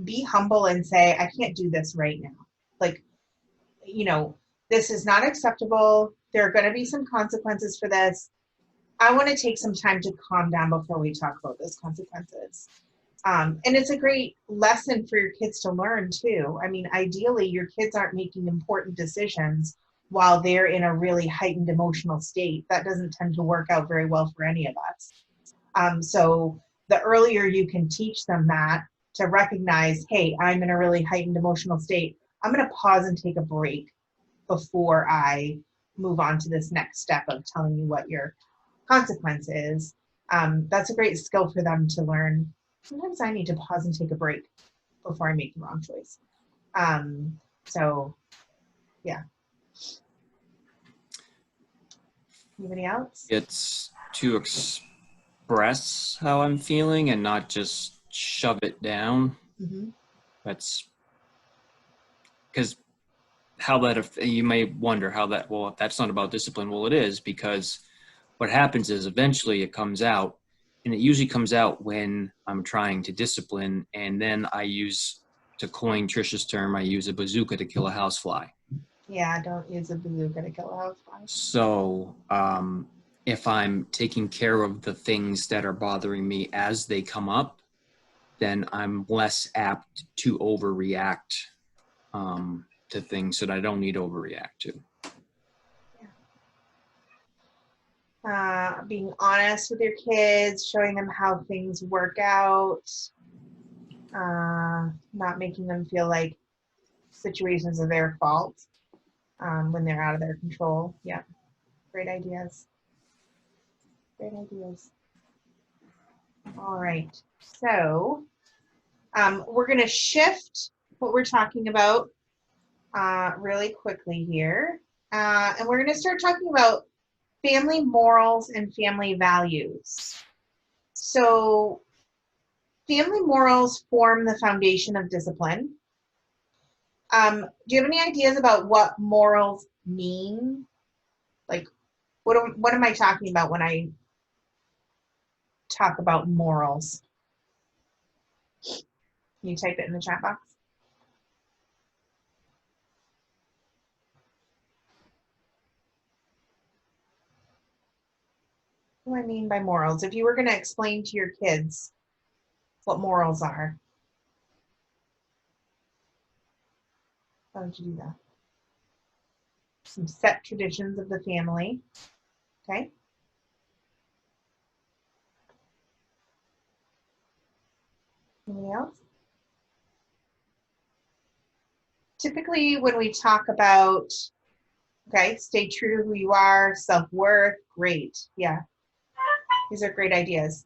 be humble and say, I can't do this right now. Like, this is not acceptable. There are going to be some consequences for this. I want to take some time to calm down before we talk about those consequences. And it's a great lesson for your kids to learn too. I mean, ideally, your kids aren't making important decisions while they're in a really heightened emotional state. That doesn't tend to work out very well for any of us. So the earlier you can teach them that, to recognize, hey, I'm in a really heightened emotional state. I'm going to pause and take a break before I move on to this next step of telling you what your consequence is. That's a great skill for them to learn. Sometimes I need to pause and take a break before I make the wrong choice. So, yeah. Anybody else? It's to express how I'm feeling and not just shove it down. Mm-hmm. That's because how that, you may wonder how that, well, if that's not about discipline. Well, it is, because what happens is eventually it comes out, and it usually comes out when I'm trying to discipline, and then I use, to coin Trisha's term, I use a bazooka to kill a housefly. Yeah, don't use a bazooka to kill a housefly. So if I'm taking care of the things that are bothering me as they come up, then I'm less apt to overreact to things that I don't need to overreact to. Being honest with your kids, showing them how things work out, not making them feel like situations are their fault when they're out of their control. Yeah, great ideas. Great ideas. All right, so we're going to shift what we're talking about really quickly here, and we're going to start talking about family morals and family values. So family morals form the foundation of discipline. Do you have any ideas about what morals mean? Like, what am I talking about when I talk about morals? Can you type it in the chat box? What do I mean by morals? If you were going to explain to your kids what morals are, how would you do that? Some set traditions of the family, okay? Anything else? Typically, when we talk about, okay, stay true to who you are, self-worth, great, yeah. These are great ideas.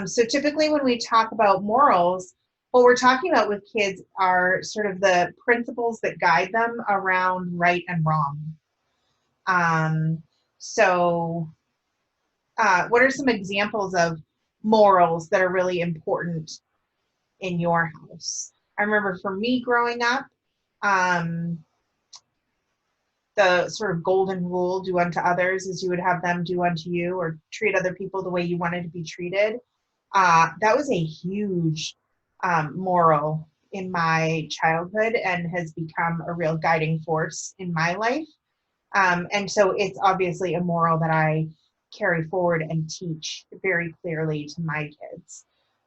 So typically when we talk about morals, what we're talking about with kids are sort of the principles that guide them around right and wrong. What are some examples of morals that are really important in your house? I remember for me growing up, the sort of golden rule, do unto others as you would have them do unto you, or treat other people the way you wanted to be treated. That was a huge moral in my childhood and has become a real guiding force in my life. And so it's obviously a moral that I carry forward and teach very clearly to my kids.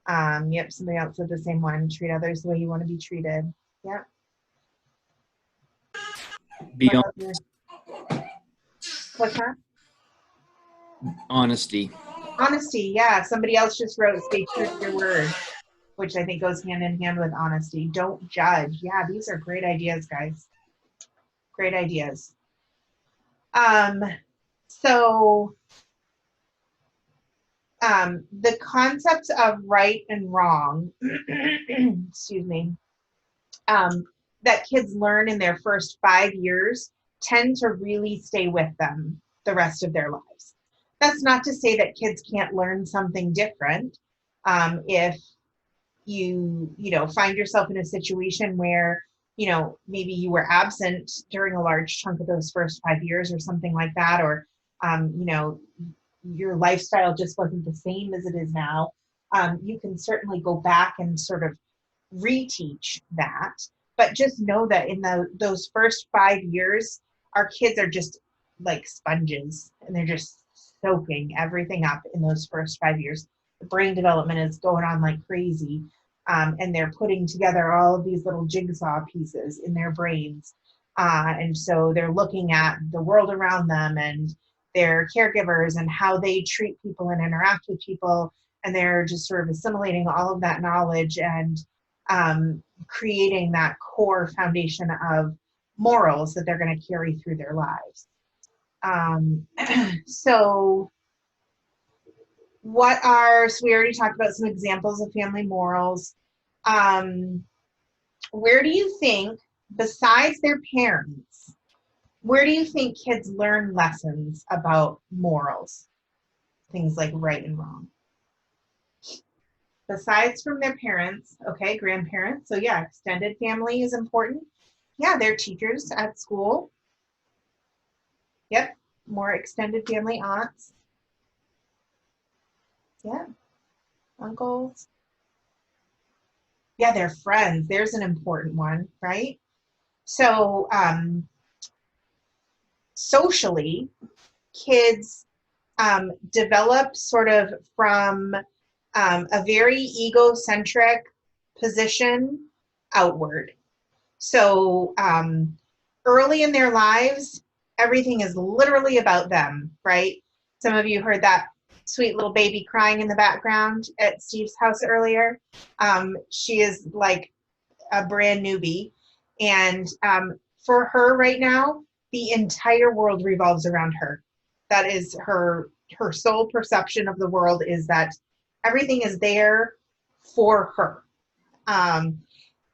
Yep, somebody else said the same one, treat others the way you want to be treated. Yep. Be What's that? honesty. Honesty, yeah. Somebody else just wrote, stay true to your word, which I think goes hand in hand with honesty. Don't judge. Yeah, these are great ideas, guys. Great ideas. The concepts of right and wrong, excuse me, that kids learn in their first 5 years tend to really stay with them the rest of their lives. That's not to say that kids can't learn something different. If you find yourself in a situation where, maybe you were absent during a large chunk of those first 5 years or something like that, or, your lifestyle just wasn't the same as it is now, you can certainly go back and sort of reteach that. But just know that in those first 5 years, our kids are just like sponges, and they're just soaking everything up in those first 5 years. The brain development is going on like crazy, and they're putting together all of these little jigsaw pieces in their brains. And so they're looking at the world around them and their caregivers and how they treat people and interact with people, and they're just sort of assimilating all of that knowledge and creating that core foundation of morals that they're going to carry through their lives. So so we already talked about some examples of family morals. Where do you think, besides their parents, where do you think kids learn lessons about morals? Things like right and wrong. Besides from their parents, okay, grandparents. So yeah, extended family is important. Yeah, their teachers at school. Yep, more extended family, aunts. Yeah, uncles. Yeah, their friends. There's an important one, right? So socially, kids develop sort of from a very egocentric position outward. So early in their lives, everything is literally about them, right? Some of you heard that sweet little baby crying in the background at Steve's house earlier. She is like a brand newbie. And for her right now, the entire world revolves around her. That is her sole perception of the world, is that everything is there for her.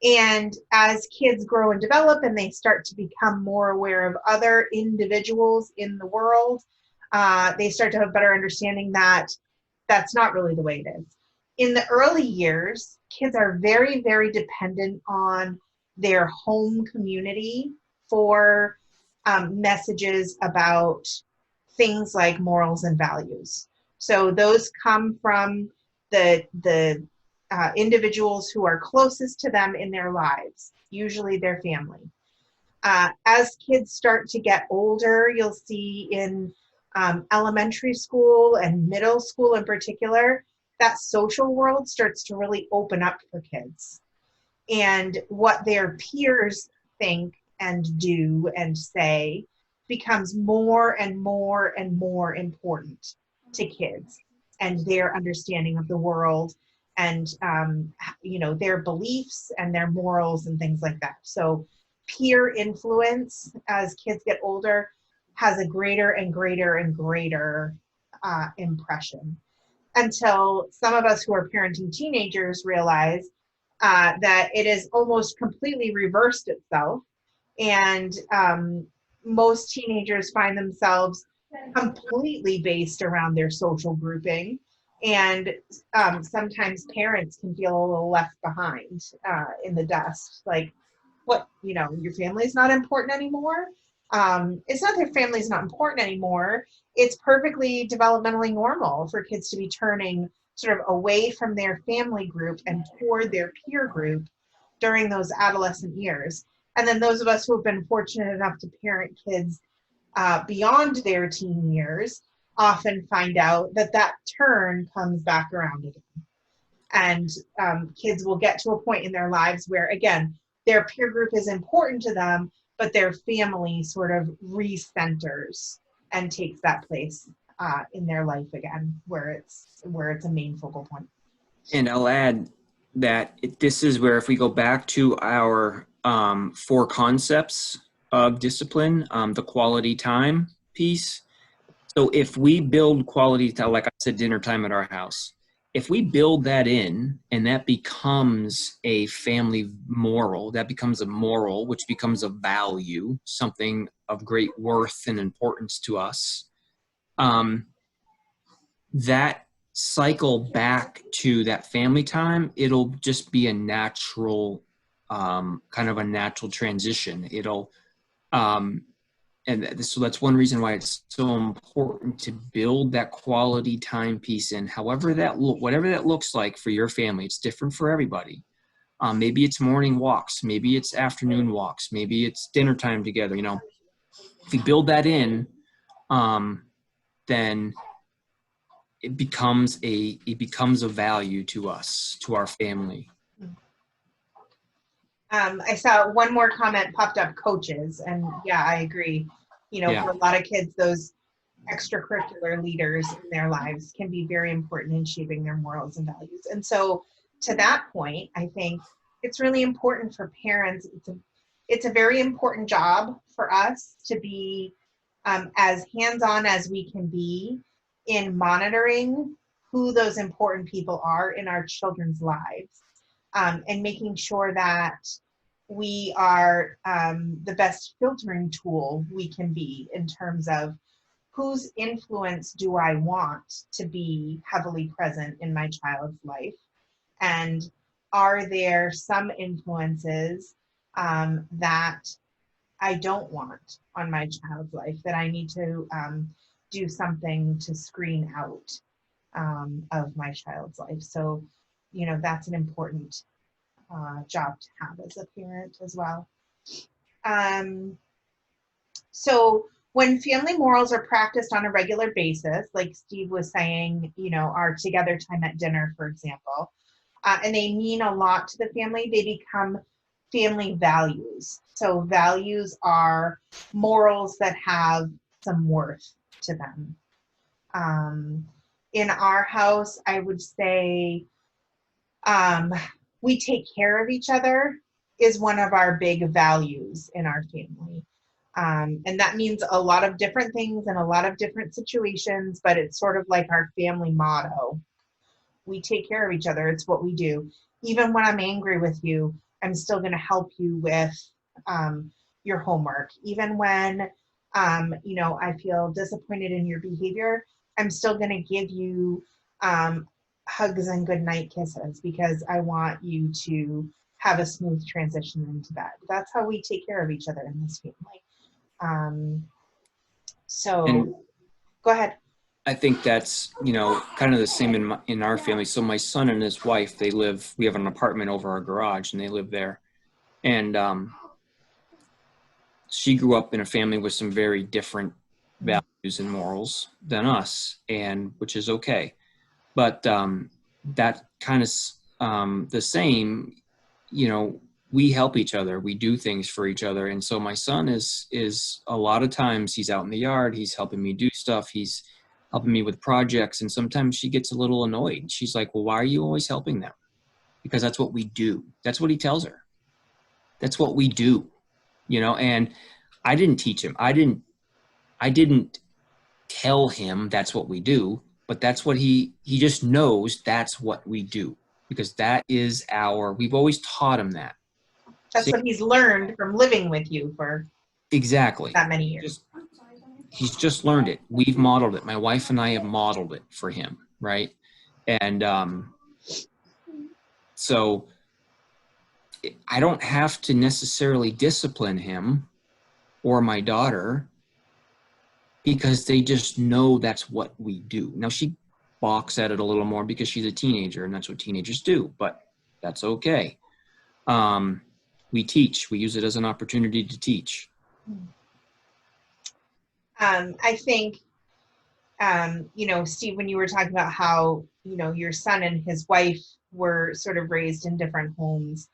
And as kids grow and develop and they start to become more aware of other individuals in the world, they start to have a better understanding that that's not really the way it is. In the early years, kids are very, very dependent on their home community for messages about things like morals and values. So those come from the individuals who are closest to them in their lives, usually their family. As kids start to get older, you'll see in elementary school and middle school in particular, that social world starts to really open up for kids. And what their peers think and do and say becomes more and more and more important to kids and their understanding of the world and their beliefs and their morals and things like that. So peer influence as kids get older has a greater and greater and greater impression, until some of us who are parenting teenagers realize that it has almost completely reversed itself. And most teenagers find themselves completely based around their social grouping. And sometimes parents can feel a little left behind in the dust. Like, what, your family's not important anymore? It's not that family's not important anymore. It's perfectly developmentally normal for kids to be turning sort of away from their family group and toward their peer group during those adolescent years. And then those of us who have been fortunate enough to parent kids beyond their teen years often find out that that turn comes back around again. And kids will get to a point in their lives where, again, their peer group is important to them, but their family sort of recenters and takes that place in their life again, where it's a main focal point. And I'll add that this is where, if we go back to our 4 concepts of discipline, the quality time piece. So if we build quality time, like I said, dinner time at our house, if we build that in and that becomes a family moral, that becomes a moral, which becomes a value, something of great worth and importance to us, that cycle back to that family time, it'll just be a natural, kind of a natural transition. So that's one reason why it's so important to build that quality time piece in. Whatever that looks like for your family, it's different for everybody. Maybe it's morning walks, maybe it's afternoon walks, maybe it's dinner time together. If you build that in, then it becomes a value to us, to our family. I saw one more comment popped up, coaches, and yeah, I agree. For a lot of kids, those extracurricular leaders in their lives can be very important in shaping their morals and values. And so to that point, I think it's really important for parents. It's a very important job for us to be as hands-on as we can be in monitoring who those important people are in our children's lives, and making sure that we are the best filtering tool we can be in terms of whose influence do I want to be heavily present in my child's life, and are there some influences that I don't want on my child's life that I need to do something to screen out of my child's life. So, that's an important job to have as a parent as well. So when family morals are practiced on a regular basis, like Steve was saying, our together time at dinner, for example, and they mean a lot to the family, they become family values. So values are morals that have some worth to them. In our house, I would say we take care of each other is one of our big values in our family. And that means a lot of different things in a lot of different situations, but it's sort of like our family motto. We take care of each other. It's what we do. Even when I'm angry with you, I'm still going to help you with your homework. Even when, I feel disappointed in your behavior, I'm still going to give you hugs and goodnight kisses because I want you to have a smooth transition into bed. That's how we take care of each other in this family. So And go ahead. I think that's, kind of the same in our family. So my son and his wife, we have an apartment over our garage and they live there. And she grew up in a family with some very different values and morals than us, and which is okay. But that kind of the same, we help each other. We do things for each other. And so my son is a lot of times he's out in the yard. He's helping me do stuff. He's helping me with projects. And sometimes she gets a little annoyed. She's like, well, why are you always helping them? Because that's what we do. That's what he tells her. That's what we do, and I didn't teach him. I didn't tell him that's what we do, but that's what he just knows that's what we do because that is we've always taught him that. That's what he's learned from living with you for exactly that many years. He's just learned it. We've modeled it. My wife and I have modeled it for him, right? And so I don't have to necessarily discipline him or my daughter because they just know that's what we do. Now she balks at it a little more because she's a teenager and that's what teenagers do, but that's okay. We teach. We use it as an opportunity to teach. I think, Steve, when you were talking about how, your son and his wife were sort of raised in different homes,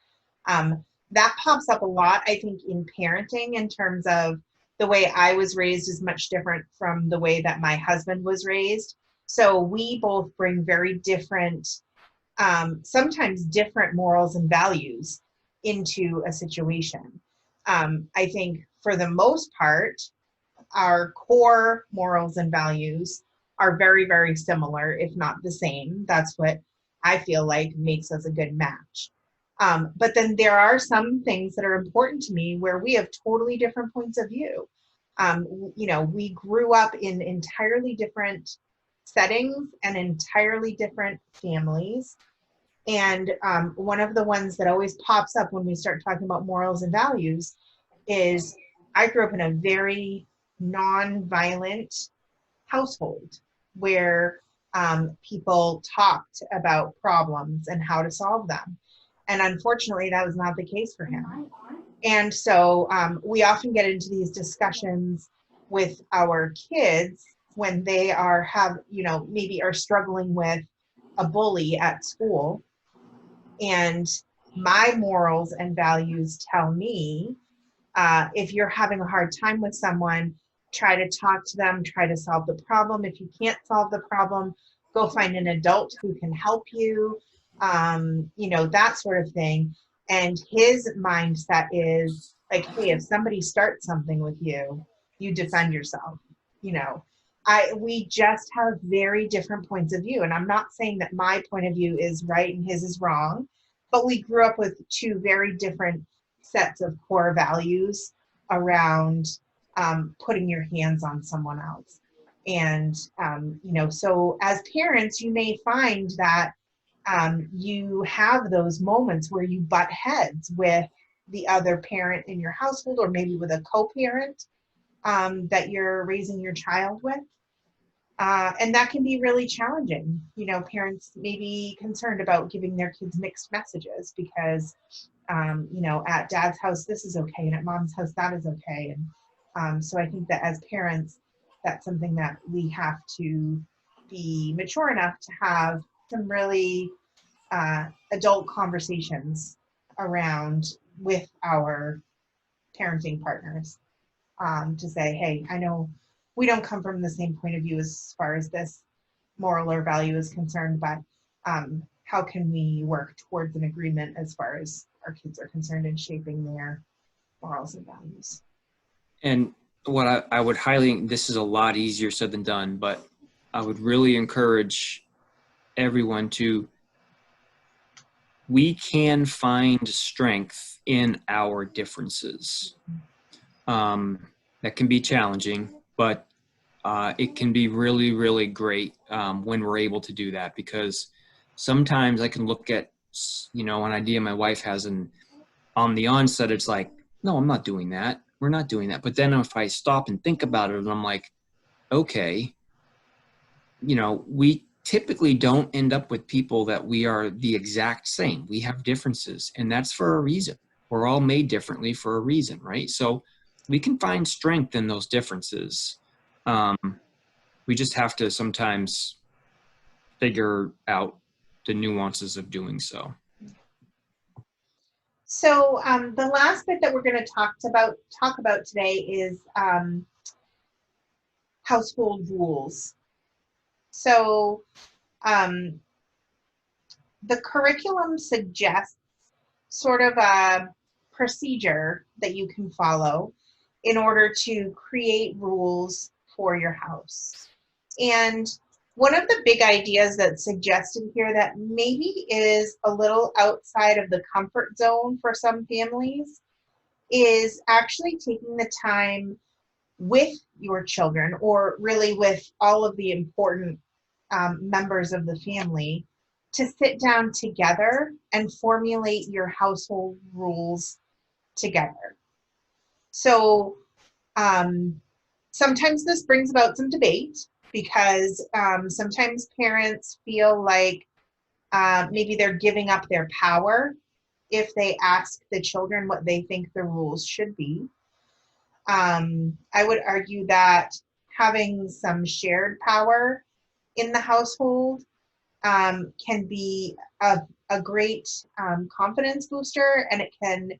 that pops up a lot, I think, in parenting in terms of the way I was raised is much different from the way that my husband was raised. So we both bring very different, sometimes different morals and values into a situation. I think for the most part, our core morals and values are very, very similar, if not the same. That's what I feel like makes us a good match. But then there are some things that are important to me where we have totally different points of view. We grew up in entirely different settings and entirely different families. And one of the ones that always pops up when we start talking about morals and values is I grew up in a very non-violent household where people talked about problems and how to solve them. And unfortunately, that was not the case for him. And so we often get into these discussions with our kids when they maybe are struggling with a bully at school. And my morals and values tell me, if you're having a hard time with someone, try to talk to them, try to solve the problem. If you can't solve the problem, go find an adult who can help you, that sort of thing. And his mindset is like, hey, if somebody starts something with you, you defend yourself. You know, we just have very different points of view. And I'm not saying that my point of view is right and his is wrong, but we grew up with two very different sets of core values around putting your hands on someone else. And, you know, so as parents, you may find that you have those moments where you butt heads with the other parent in your household, or maybe with a co-parent that you're raising your child with. And that can be really challenging. You know, parents may be concerned about giving their kids mixed messages because, you know, at dad's house, this is okay, and at mom's house, that is okay. And so I think that as parents, that's something that we have to be mature enough to have some really adult conversations around with our parenting partners, to say, hey, I know we don't come from the same point of view as far as this moral or value is concerned, but how can we work towards an agreement as far as our kids are concerned in shaping their morals and values? And what I would highly, this is a lot easier said than done, but I would really encourage everyone to, we can find strength in our differences. That can be challenging, but it can be really, really great when we're able to do that, because sometimes I can look at, you know, an idea my wife has, and on the onset, it's like, no, I'm not doing that. We're not doing that. But then if I stop and think about it, and I'm like, okay, you know, we typically don't end up with people that we are the exact same. We have differences, and that's for a reason. We're all made differently for a reason, right? So we can find strength in those differences. We just have to sometimes figure out the nuances of doing so. So the last bit that we're going to talk about today is household rules. So the curriculum suggests sort of a procedure that you can follow in order to create rules for your house. And one of the big ideas that's suggested here that maybe is a little outside of the comfort zone for some families is actually taking the time with your children, or really with all of the important members of the family, to sit down together and formulate your household rules together. So sometimes this brings about some debate, because sometimes parents feel like maybe they're giving up their power if they ask the children what they think the rules should be. I would argue that having some shared power in the household can be a great confidence booster, and it can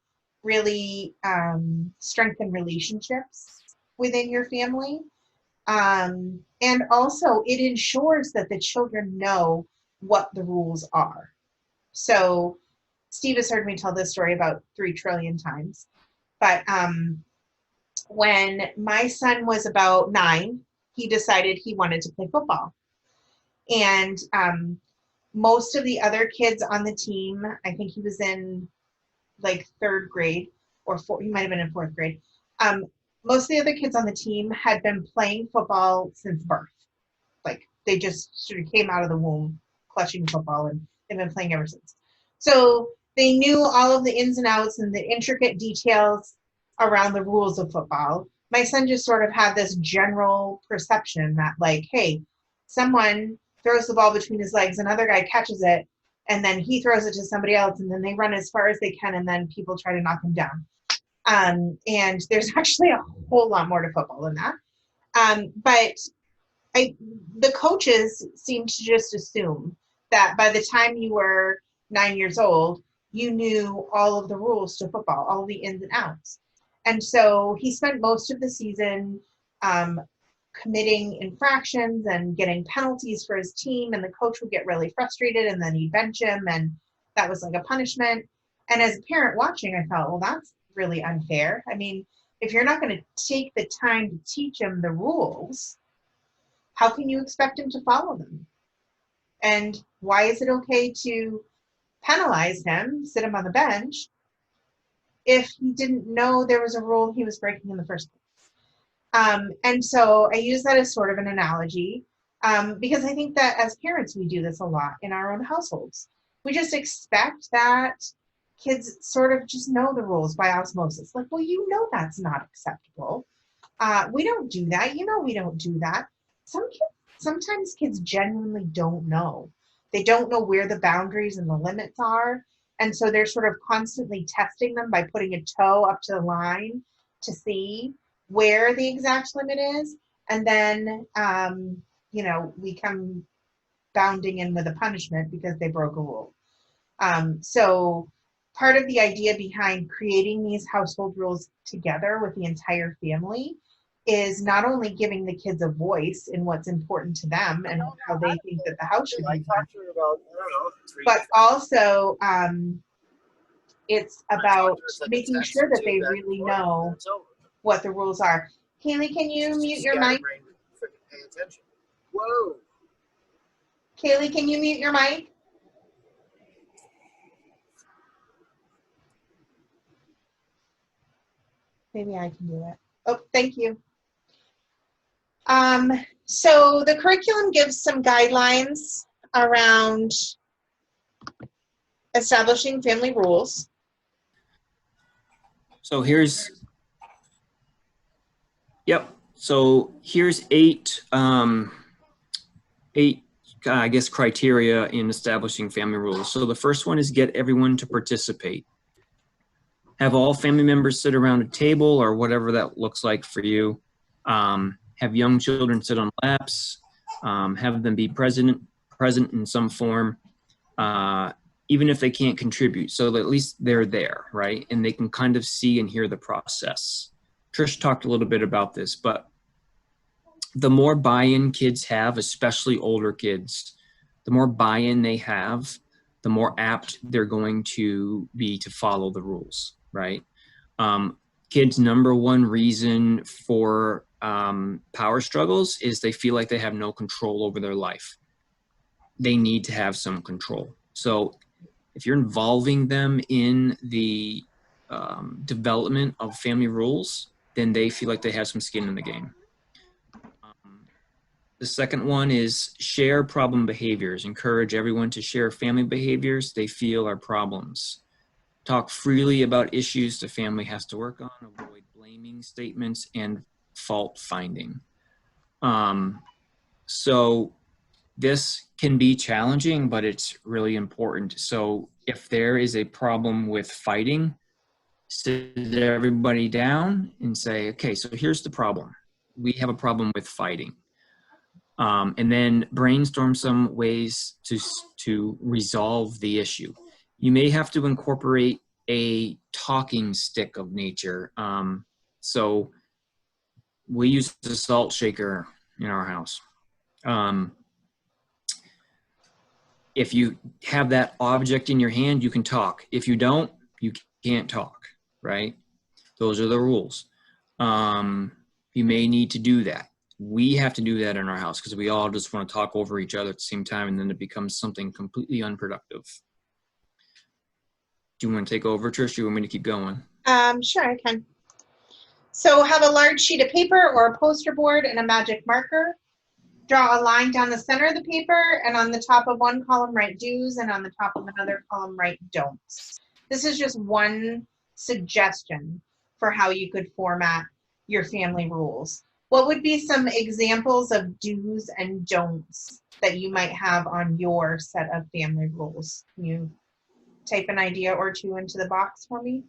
really strengthen relationships within your family. And also it ensures that the children know what the rules are. So Steve has heard me tell this story about 3 trillion times, but when my son was about 9, he decided he wanted to play football. And most of the other kids on the team, I think he was in like 3rd grade or he might have been in 4th grade. Most of the other kids on the team had been playing football since birth. Like they just sort of came out of the womb clutching football, and they've been playing ever since. So they knew all of the ins and outs and the intricate details around the rules of football. My son just sort of had this general perception that, like, hey, someone throws the ball between his legs, another guy catches it, and then he throws it to somebody else, and then they run as far as they can, and then people try to knock him down. And there's actually a whole lot more to football than that. But the coaches seemed to just assume that by the time you were 9 years old, you knew all of the rules to football, all the ins and outs. And so he spent most of the season committing infractions and getting penalties for his team, and the coach would get really frustrated, and then he'd bench him, and that was like a punishment. And as a parent watching, I thought, well, that's really unfair. I mean, if you're not going to take the time to teach him the rules, how can you expect him to follow them? And why is it okay to penalize him, sit him on the bench, if he didn't know there was a rule he was breaking in the first place? And so I use that as sort of an analogy, because I think that as parents, we do this a lot in our own households. We just expect that kids sort of just know the rules by osmosis. Like, well, you know that's not acceptable. We don't do that. You know we don't do that. Sometimes kids genuinely don't know. They don't know where the boundaries and the limits are. And so they're sort of constantly testing them by putting a toe up to the line to see where the exact limit is. And then, we come bounding in with a punishment because they broke a rule. So part of the idea behind creating these household rules together with the entire family is not only giving the kids a voice in what's important to them and how they think that the house should be run, but also it's about making sure that they really know what the rules are. Kaylee, can you mute your mic? Whoa. Kaylee, can you mute your mic? Maybe I can do it. Oh, thank you. So the curriculum gives some guidelines around establishing family rules. So here's eight, I guess, criteria in establishing family rules. So the first one is get everyone to participate. Have all family members sit around a table or whatever that looks like for you. Have young children sit on laps. Have them be present in some form, even if they can't contribute. So that at least they're there, right? And they can kind of see and hear the process. Trish talked a little bit about this, but the more buy-in kids have, especially older kids, the more buy-in they have, the more apt they're going to be to follow the rules, right? Kids' number one reason for power struggles is they feel like they have no control over their life. They need to have some control. So if you're involving them in the development of family rules, then they feel like they have some skin in the game. The second one is share problem behaviors. Encourage everyone to share family behaviors they feel are problems. Talk freely about issues the family has to work on. Avoid blaming statements and fault finding. So this can be challenging, but it's really important. So if there is a problem with fighting, sit everybody down and say, okay, so here's the problem. We have a problem with fighting. And then brainstorm some ways to resolve the issue. You may have to incorporate a talking stick of nature. So we use a salt shaker in our house. If you have that object in your hand, you can talk. If you don't, you can't talk, right? Those are the rules. You may need to do that. We have to do that in our house because we all just want to talk over each other at the same time, and then it becomes something completely unproductive. Do you want to take over, Trish? Do you want me to keep going? Sure, I can. So have a large sheet of paper or a poster board and a magic marker. Draw a line down the center of the paper, and on the top of one column write do's, and on the top of another column write don'ts. This is just one suggestion for how you could format your family rules. What would be some examples of do's and don'ts that you might have on your set of family rules? Can you type an idea or two into the box for me?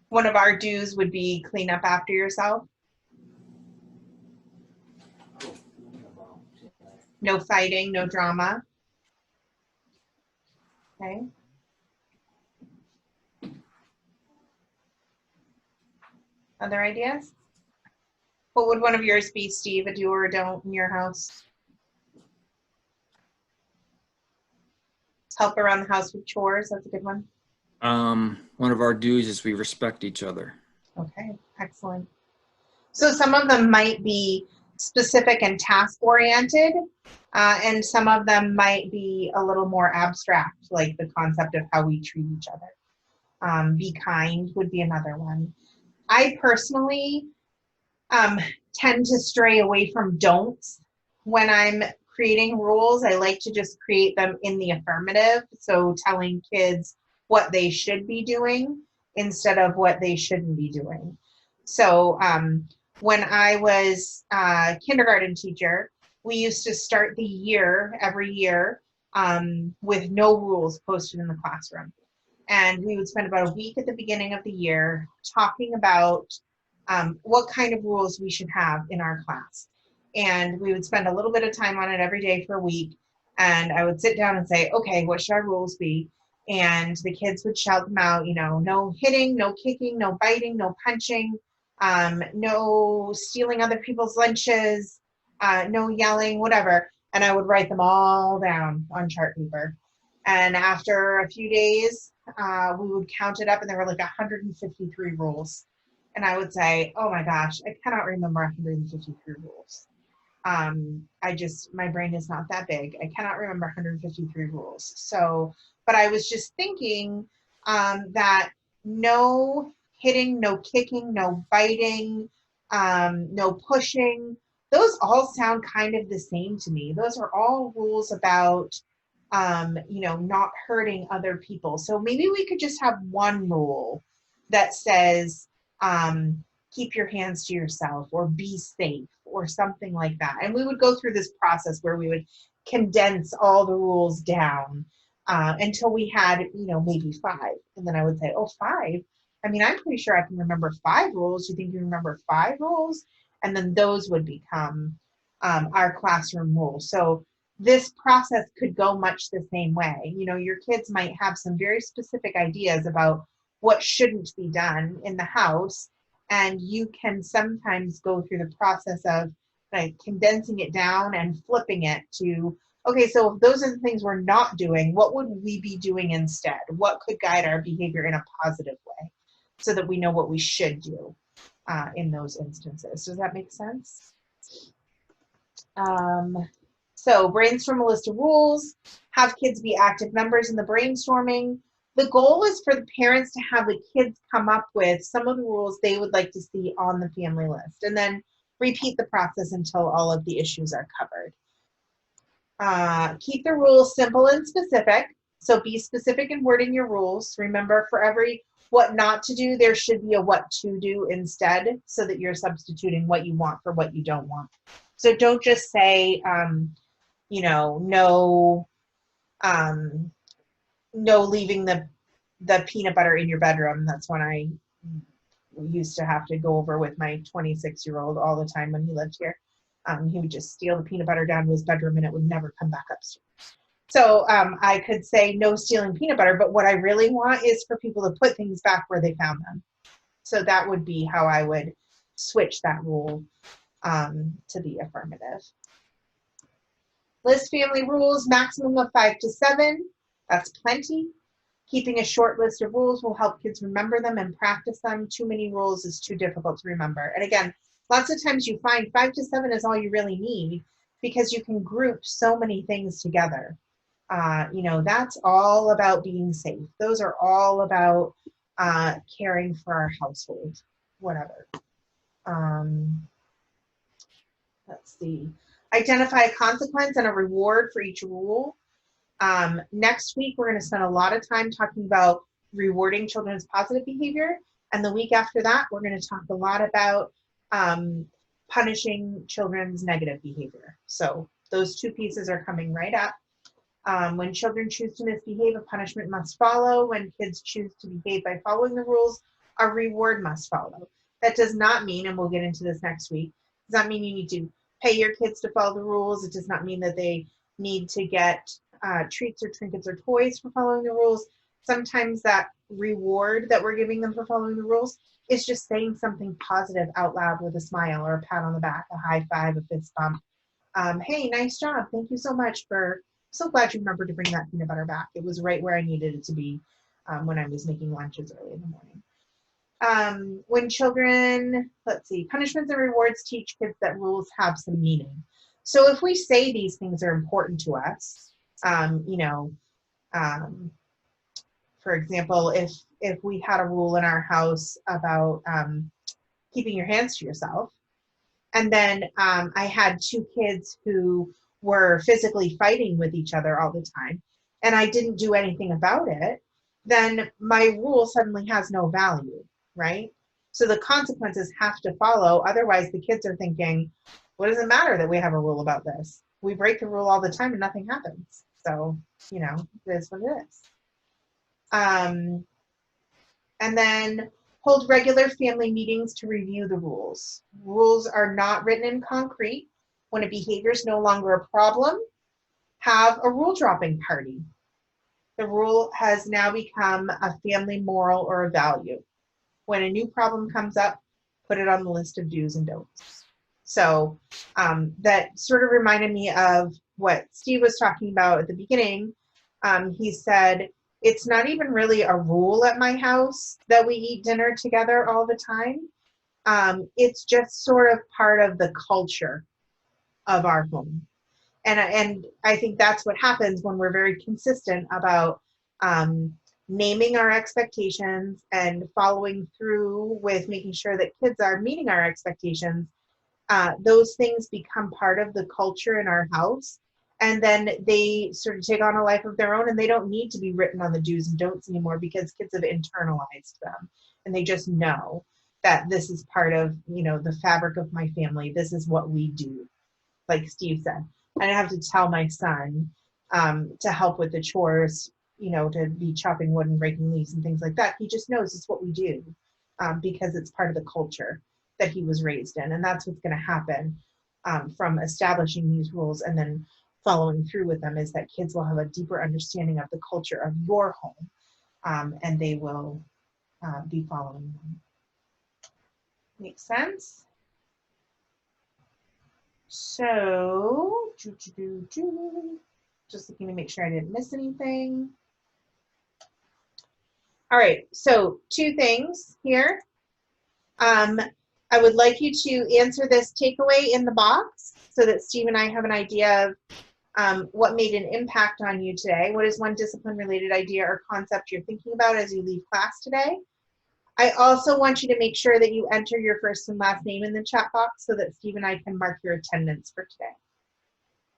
One of our do's would be clean up after yourself. No fighting, no drama. Okay. Other ideas? What would one of yours be, Steve? A do or a don't in your house? Help around the house with chores. That's a good one. One of our dues is we respect each other. Okay, excellent. So some of them might be specific and task oriented, and some of them might be a little more abstract, like the concept of how we treat each other. Be kind would be another one. I personally tend to stray away from don'ts when I'm creating rules. I like to just create them in the affirmative, so telling kids what they should be doing instead of what they shouldn't be doing. So when I was a kindergarten teacher, we used to start the year every year with no rules posted in the classroom. And we would spend about a week at the beginning of the year talking about what kind of rules we should have in our class. And we would spend a little bit of time on it every day for a week. And I would sit down and say, okay, what should our rules be? And the kids would shout them out, you know, no hitting, no kicking, no biting, no punching, no stealing other people's lunches, no yelling, whatever. And I would write them all down on chart paper. And after a few days, we would count it up, and there were like 153 rules. And I would say, oh my gosh, I cannot remember 153 rules. My brain is not that big. I cannot remember 153 rules. So, but I was just thinking that no hitting, no kicking, no biting, no pushing, those all sound kind of the same to me. Those are all rules about, not hurting other people. So maybe we could just have one rule that says, keep your hands to yourself, or be safe, or something like that. And we would go through this process where we would condense all the rules down until we had, maybe 5. And then I would say, oh, 5? I mean, I'm pretty sure I can remember 5 rules. You think you remember 5 rules? And then those would become our classroom rules. So this process could go much the same way. Your kids might have some very specific ideas about what shouldn't be done in the house, and you can sometimes go through the process of like condensing it down and flipping it to, okay, so if those are the things we're not doing, what would we be doing instead? What could guide our behavior in a positive way so that we know what we should do in those instances? Does that make sense? So brainstorm a list of rules, have kids be active members in the brainstorming. The goal is for the parents to have the kids come up with some of the rules they would like to see on the family list, and then repeat the process until all of the issues are covered. Keep the rules simple and specific. So be specific in wording your rules. Remember, for every what not to do, there should be a what to do instead, so that you're substituting what you want for what you don't want. So don't just say, no leaving the peanut butter in your bedroom. That's when I used to have to go over with my 26-year-old all the time when he lived here. He would just steal the peanut butter down to his bedroom, and it would never come back upstairs. So I could say no stealing peanut butter, but what I really want is for people to put things back where they found them. So that would be how I would switch that rule to the affirmative. List family rules, maximum of 5 to 7. That's plenty. Keeping a short list of rules will help kids remember them and practice them. Too many rules is too difficult to remember. And again, lots of times you find 5 to 7 is all you really need, because you can group so many things together. That's all about being safe. Those are all about caring for our household, whatever. Let's see. Identify a consequence and a reward for each rule. Next week, we're going to spend a lot of time talking about rewarding children's positive behavior. And the week after that, we're going to talk a lot about punishing children's negative behavior. So those 2 pieces are coming right up. When children choose to misbehave, a punishment must follow. When kids choose to behave by following the rules, a reward must follow. That does not mean, and we'll get into this next week, does not mean you need to pay your kids to follow the rules. It does not mean that they need to get treats or trinkets or toys for following the rules. Sometimes that reward that we're giving them for following the rules is just saying something positive out loud with a smile or a pat on the back, a high five, a fist bump. Hey, nice job. Thank you so much so glad you remembered to bring that peanut butter back. It was right where I needed it to be when I was making lunches early in the morning. When children, let's see, punishments and rewards teach kids that rules have some meaning. So if we say these things are important to us, you know, for example, if we had a rule in our house about keeping your hands to yourself, and then I had two kids who were physically fighting with each other all the time, and I didn't do anything about it, then my rule suddenly has no value, right? So the consequences have to follow. Otherwise, the kids are thinking, what does it matter that we have a rule about this? We break the rule all the time and nothing happens. So, you know, it is what it is. And then hold regular family meetings to review the rules. Rules are not written in concrete. When a behavior is no longer a problem, have a rule dropping party. The rule has now become a family moral or a value. When a new problem comes up, put it on the list of do's and don'ts. So that sort of reminded me of what Steve was talking about at the beginning. He said, it's not even really a rule at my house that we eat dinner together all the time. It's just sort of part of the culture of our home. And I think that's what happens when we're very consistent about naming our expectations and following through with making sure that kids are meeting our expectations. Those things become part of the culture in our house. And then they sort of take on a life of their own, and they don't need to be written on the do's and don'ts anymore because kids have internalized them. And they just know that this is part of, you know, the fabric of my family. This is what we do. Like Steve said, I don't have to tell my son to help with the chores, you know, to be chopping wood and breaking leaves and things like that. He just knows it's what we do because it's part of the culture that he was raised in. And that's what's going to happen from establishing these rules and then following through with them, is that kids will have a deeper understanding of the culture of your home and they will be following them. Make sense? So, just looking to make sure I didn't miss anything. All right, so 2 things here. I would like you to answer this takeaway in the box so that Steve and I have an idea of what made an impact on you today. What is one discipline-related idea or concept you're thinking about as you leave class today? I also want you to make sure that you enter your first and last name in the chat box so that Steve and I can mark your attendance for today.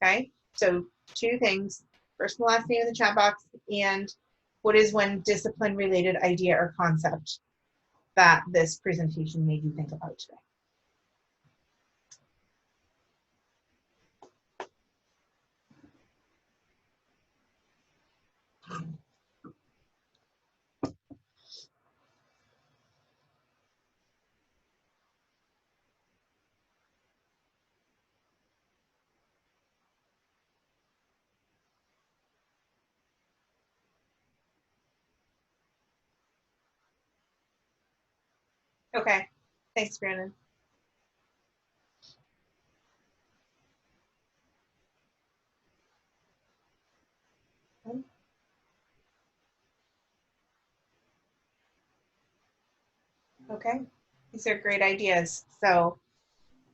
Okay, so 2 things, first and last name in the chat box, and what is one discipline-related idea or concept that this presentation made you think about today? Okay, thanks, Brandon. Okay, these are great ideas. So,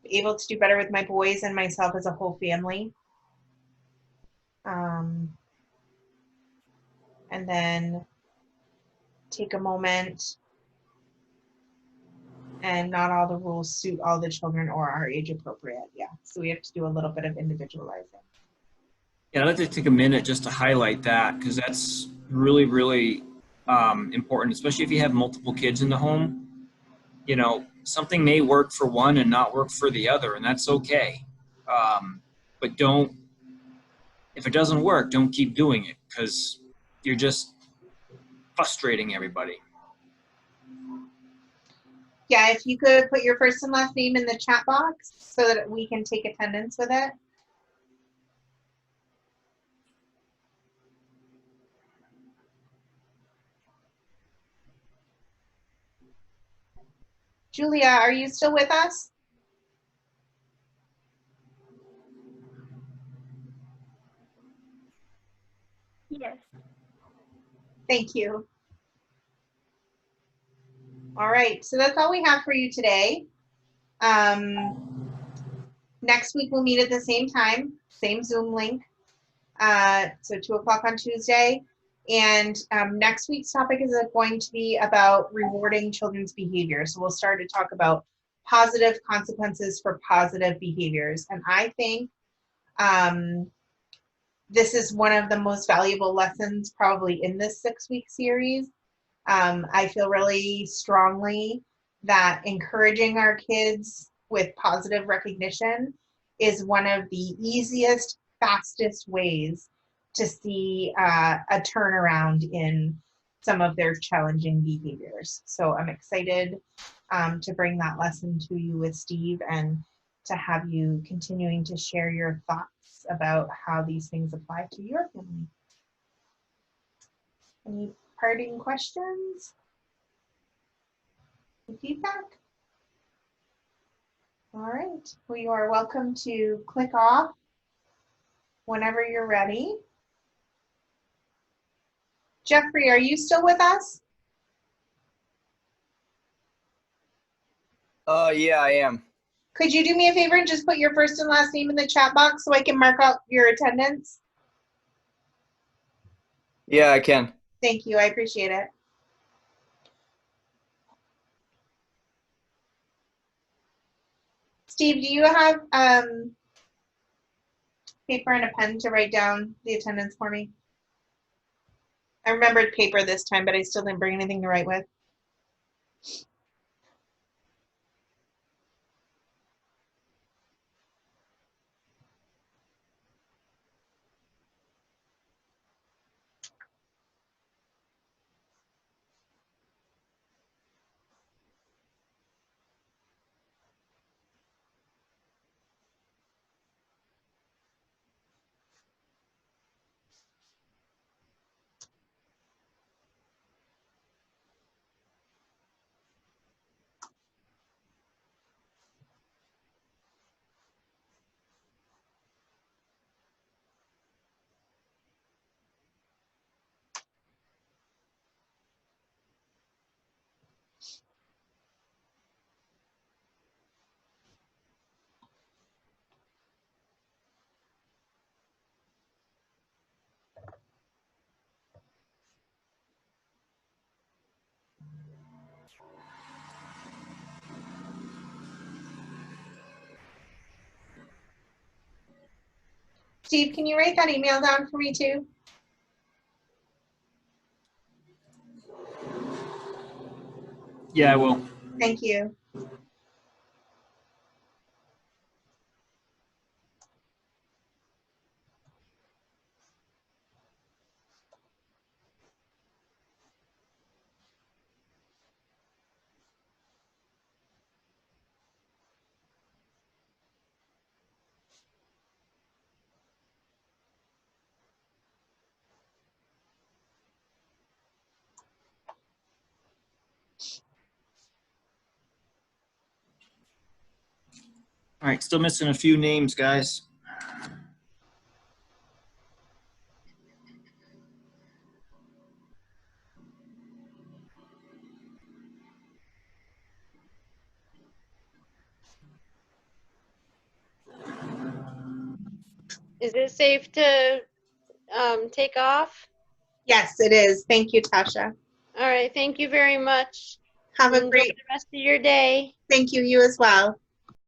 able to do better with my boys and myself as a whole family. And then take a moment, and not all the rules suit all the children or are age appropriate. Yeah, so we have to do a little bit of individualizing. Yeah, I'd like to take a minute just to highlight that because that's really, really important, especially if you have multiple kids in the home. You know, something may work for one and not work for the other, and that's okay. But don't, if it doesn't work, don't keep doing it because you're just frustrating everybody. Yeah, if you could put your first and last name in the chat box so that we can take attendance with it. Julia, are you still with us? Yes. Thank you. All right, so that's all we have for you today. Next week we'll meet at the same time, same Zoom link. So 2 o'clock on Tuesday. And next week's topic is going to be about rewarding children's behavior. So we'll start to talk about positive consequences for positive behaviors. And I think this is one of the most valuable lessons probably in this 6-week series. I feel really strongly that encouraging our kids with positive recognition is one of the easiest, fastest ways to see a turnaround in some of their challenging behaviors. So I'm excited to bring that lesson to you with Steve and to have you continuing to share your thoughts about how these things apply to your family. Any parting questions? Feedback? All right. Well, you are welcome to click off whenever you're ready. Jeffrey, are you still with us? Yeah, I am. Could you do me a favor and just put your first and last name in the chat box so I can mark out your attendance? Yeah, I can. Thank you. I appreciate it. Steve, do you have paper and a pen to write down the attendance for me? I remembered paper this time, but I still didn't bring anything to write with. Steve, can you write that email down for me too? Yeah, I will. Thank you. All right, still missing a few names, guys. Is it safe to take off? Yes, it is. Thank you, Tasha. All right. Thank you very much. Have a Enjoy great, the rest of your day. thank you, you as well.